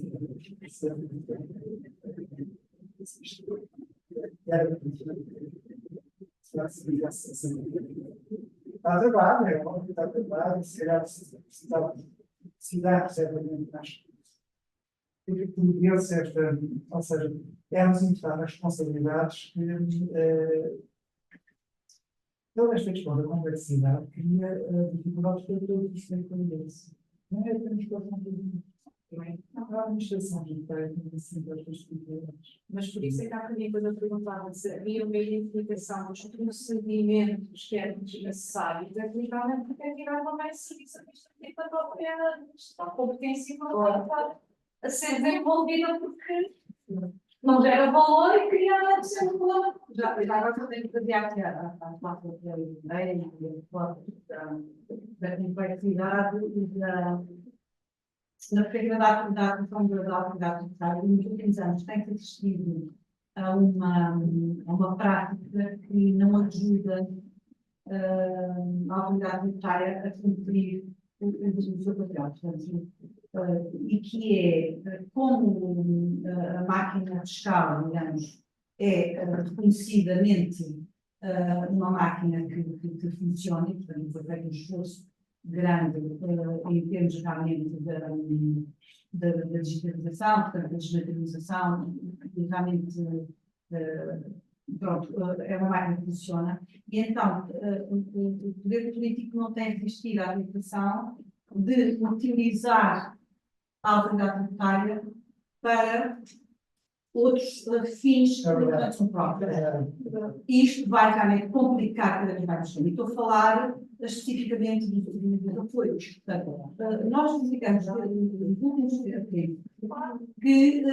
está trabalho, é óbvio que está trabalho, se calhar precisar certamente mais. Porque deu-se esta, ou seja, é-nos imputar as responsabilidades que toda esta questão da complexidade cria dificuldades para todos os stakeholders. Não é apenas para a administração de técnica, assim, para estas dificuldades. Mas por isso é que há bocadinho quando eu perguntava se havia uma identificação dos procedimentos que eram necessários, aplicava porque é tirar também esse serviço administrativo da própria gestão, competência a ser desenvolvida porque não gera valor e cria sempre valor. Já agora eu tenho que fazer aqui a parte da ideia e da complexidade e na perspectiva da atividade societária, nos últimos anos tem-se assistido a uma prática que não ajuda a autoridade monetária a cumprir o seu papel. E que é, como a máquina fiscal, digamos, é reconhecidamente uma máquina que funciona, e, portanto, foi feito um esforço grande em termos realmente da digitalização, portanto, da desmaterialização, e realmente, pronto, é uma máquina que funciona. E então, o poder político não tem resistido à tentação de utilizar a autoridade tributária para outros fins que são próprios. Isto vai realmente complicar cada vez mais o sistema. Estou a falar especificamente dos apoios. Portanto, nós verificamos nos últimos tempos que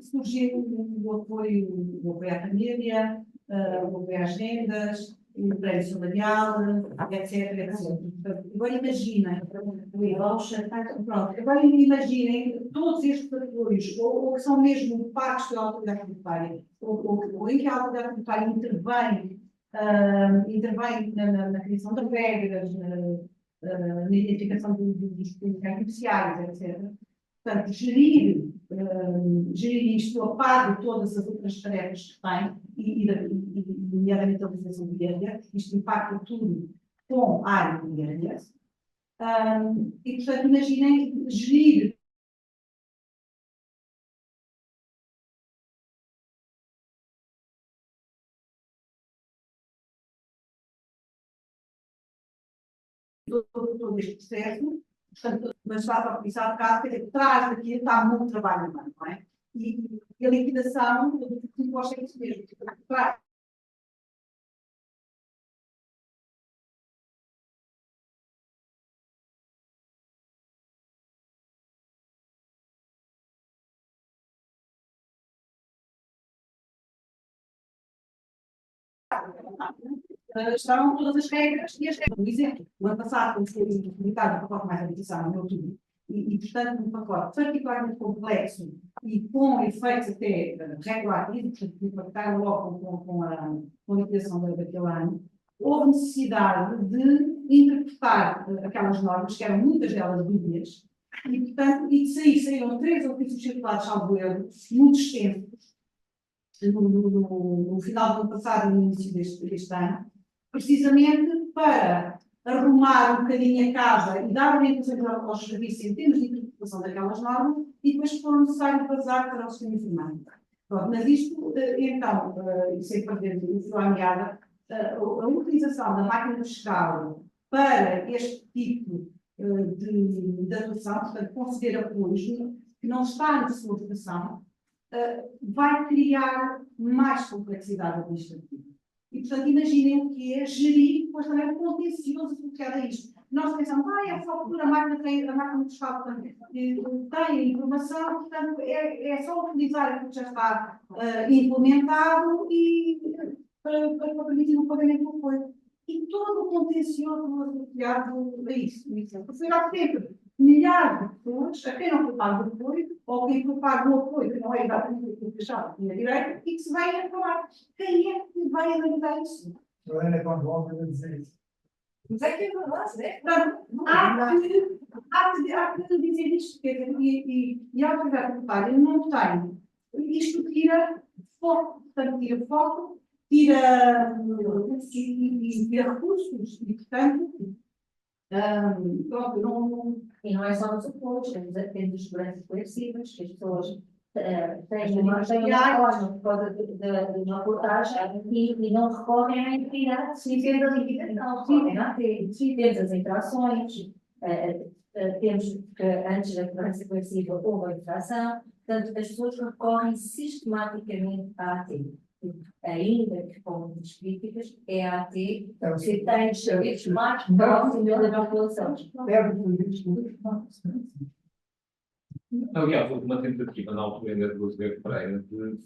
surgiu o apoio à família, o apoio às rendas, o prémio salarial, etc. Agora imaginem, agora imaginem todos estes apoios, ou que são mesmo pagos pela autoridade tributária, ou em que a autoridade tributária intervém na criação de regras, na identificação dos beneficiários, etc. Portanto, gerir isto a par de todas as outras tarefas que tem, nomeadamente a legislação do IRS, isto impacta tudo com a área do IRS. E, portanto, imaginem gerir todo este processo, portanto, mas está a utilizar o caso, quer dizer, traz daqui está muito trabalho humano, não é? E a liquidação, o imposto é isso mesmo, traz. Estavam todas as regras e as regras. Por exemplo, o ano passado, quando foi publicado o pacote mais habitação, em outubro, portanto, um pacote particularmente complexo e com efeitos até regulativos, portanto, impactaram logo com a liquidação daquele ano, houve necessidade de interpretar aquelas normas, que eram muitas delas dúbias, e, portanto, e de saíram 3 ofícios circulares, salvo erro, muito extensos, no final do ano passado e no início deste ano, precisamente para arrumar um bocadinho a casa e dar orientações aos serviços em termos de interpretação daquelas normas e depois foram necessários vazar para o sistema informático. Mas isto, então, e sem perder o fio à meada, a utilização da máquina fiscal para este tipo de atuação, portanto, conceder apoios que não está na sua votação, vai criar mais complexidade administrativa. E, portanto, imaginem o que é gerir depois também o contencioso associado a isto. Nós pensamos, é só porque a máquina fiscal tem a informação, portanto, é só utilizar aquilo que já está implementado e para permitir o pagamento do apoio. E todo o contencioso associado a isso. Será sempre milhares de pessoas a quem não foi pago o apoio, ou quem foi pago o apoio, que não é exatamente o que achava que tinha direito, e que se vai a falar. Quem é que vai analisar isso? Helena, quando volta a dizer isso. Mas é que é verdade, né? Portanto, há que dizer isto, e a autoridade tributária não tem. Isto tira foco, portanto, tira foco, tira recursos, e, portanto, pronto, não. E não é só nos apoios, temos as seguranças coletivas, que as pessoas têm uma forma por causa de uma reportagem e não recorrem à integridade se temos a liquidação, recorrem à TED, temos as infrações, temos que antes da segurança coletiva houve a infração, portanto as pessoas recorrem sistematicamente à AT. Ainda que com muitas críticas, é a AT que tem os serviços mais próximos da população. Aliás, houve uma tentativa na altura ainda do José Pereira de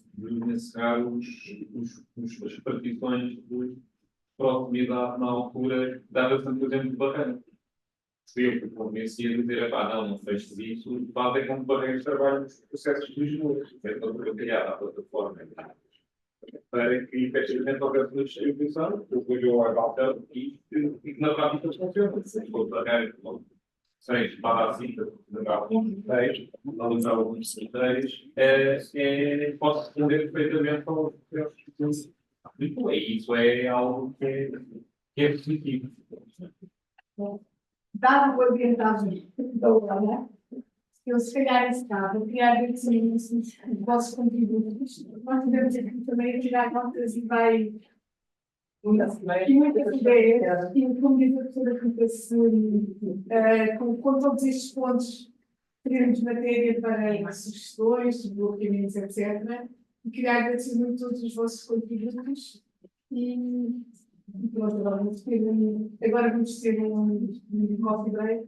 encerrar as partições de proximidade na altura, dava sempre o exemplo de Barreira. Eu que convencia a dizer, não feches isso, fazem como Barreiras trabalham nos processos de Lisboa. É para criar a plataforma para que efetivamente houvesse uma distribuição, que depois eu olho e que na prática funciona. Se for Barreira, seis para a cita, alguns critérios, analisar alguns critérios, pode responder perfeitamente aos processos de Lisboa. E isso é algo que é positivo. Dado o ambientado da obra, eu se calhar estava a criar os vossos contributos. Nós podemos aqui também tirar notas e vai. E muitas ideias, e como diz a professora Rita, com todos estes pontos, teremos matéria para sugestões, bloqueamentos, etc. E queria agradecer muito todos os vossos contributos. E pronto, agora vamos ter um coffee break.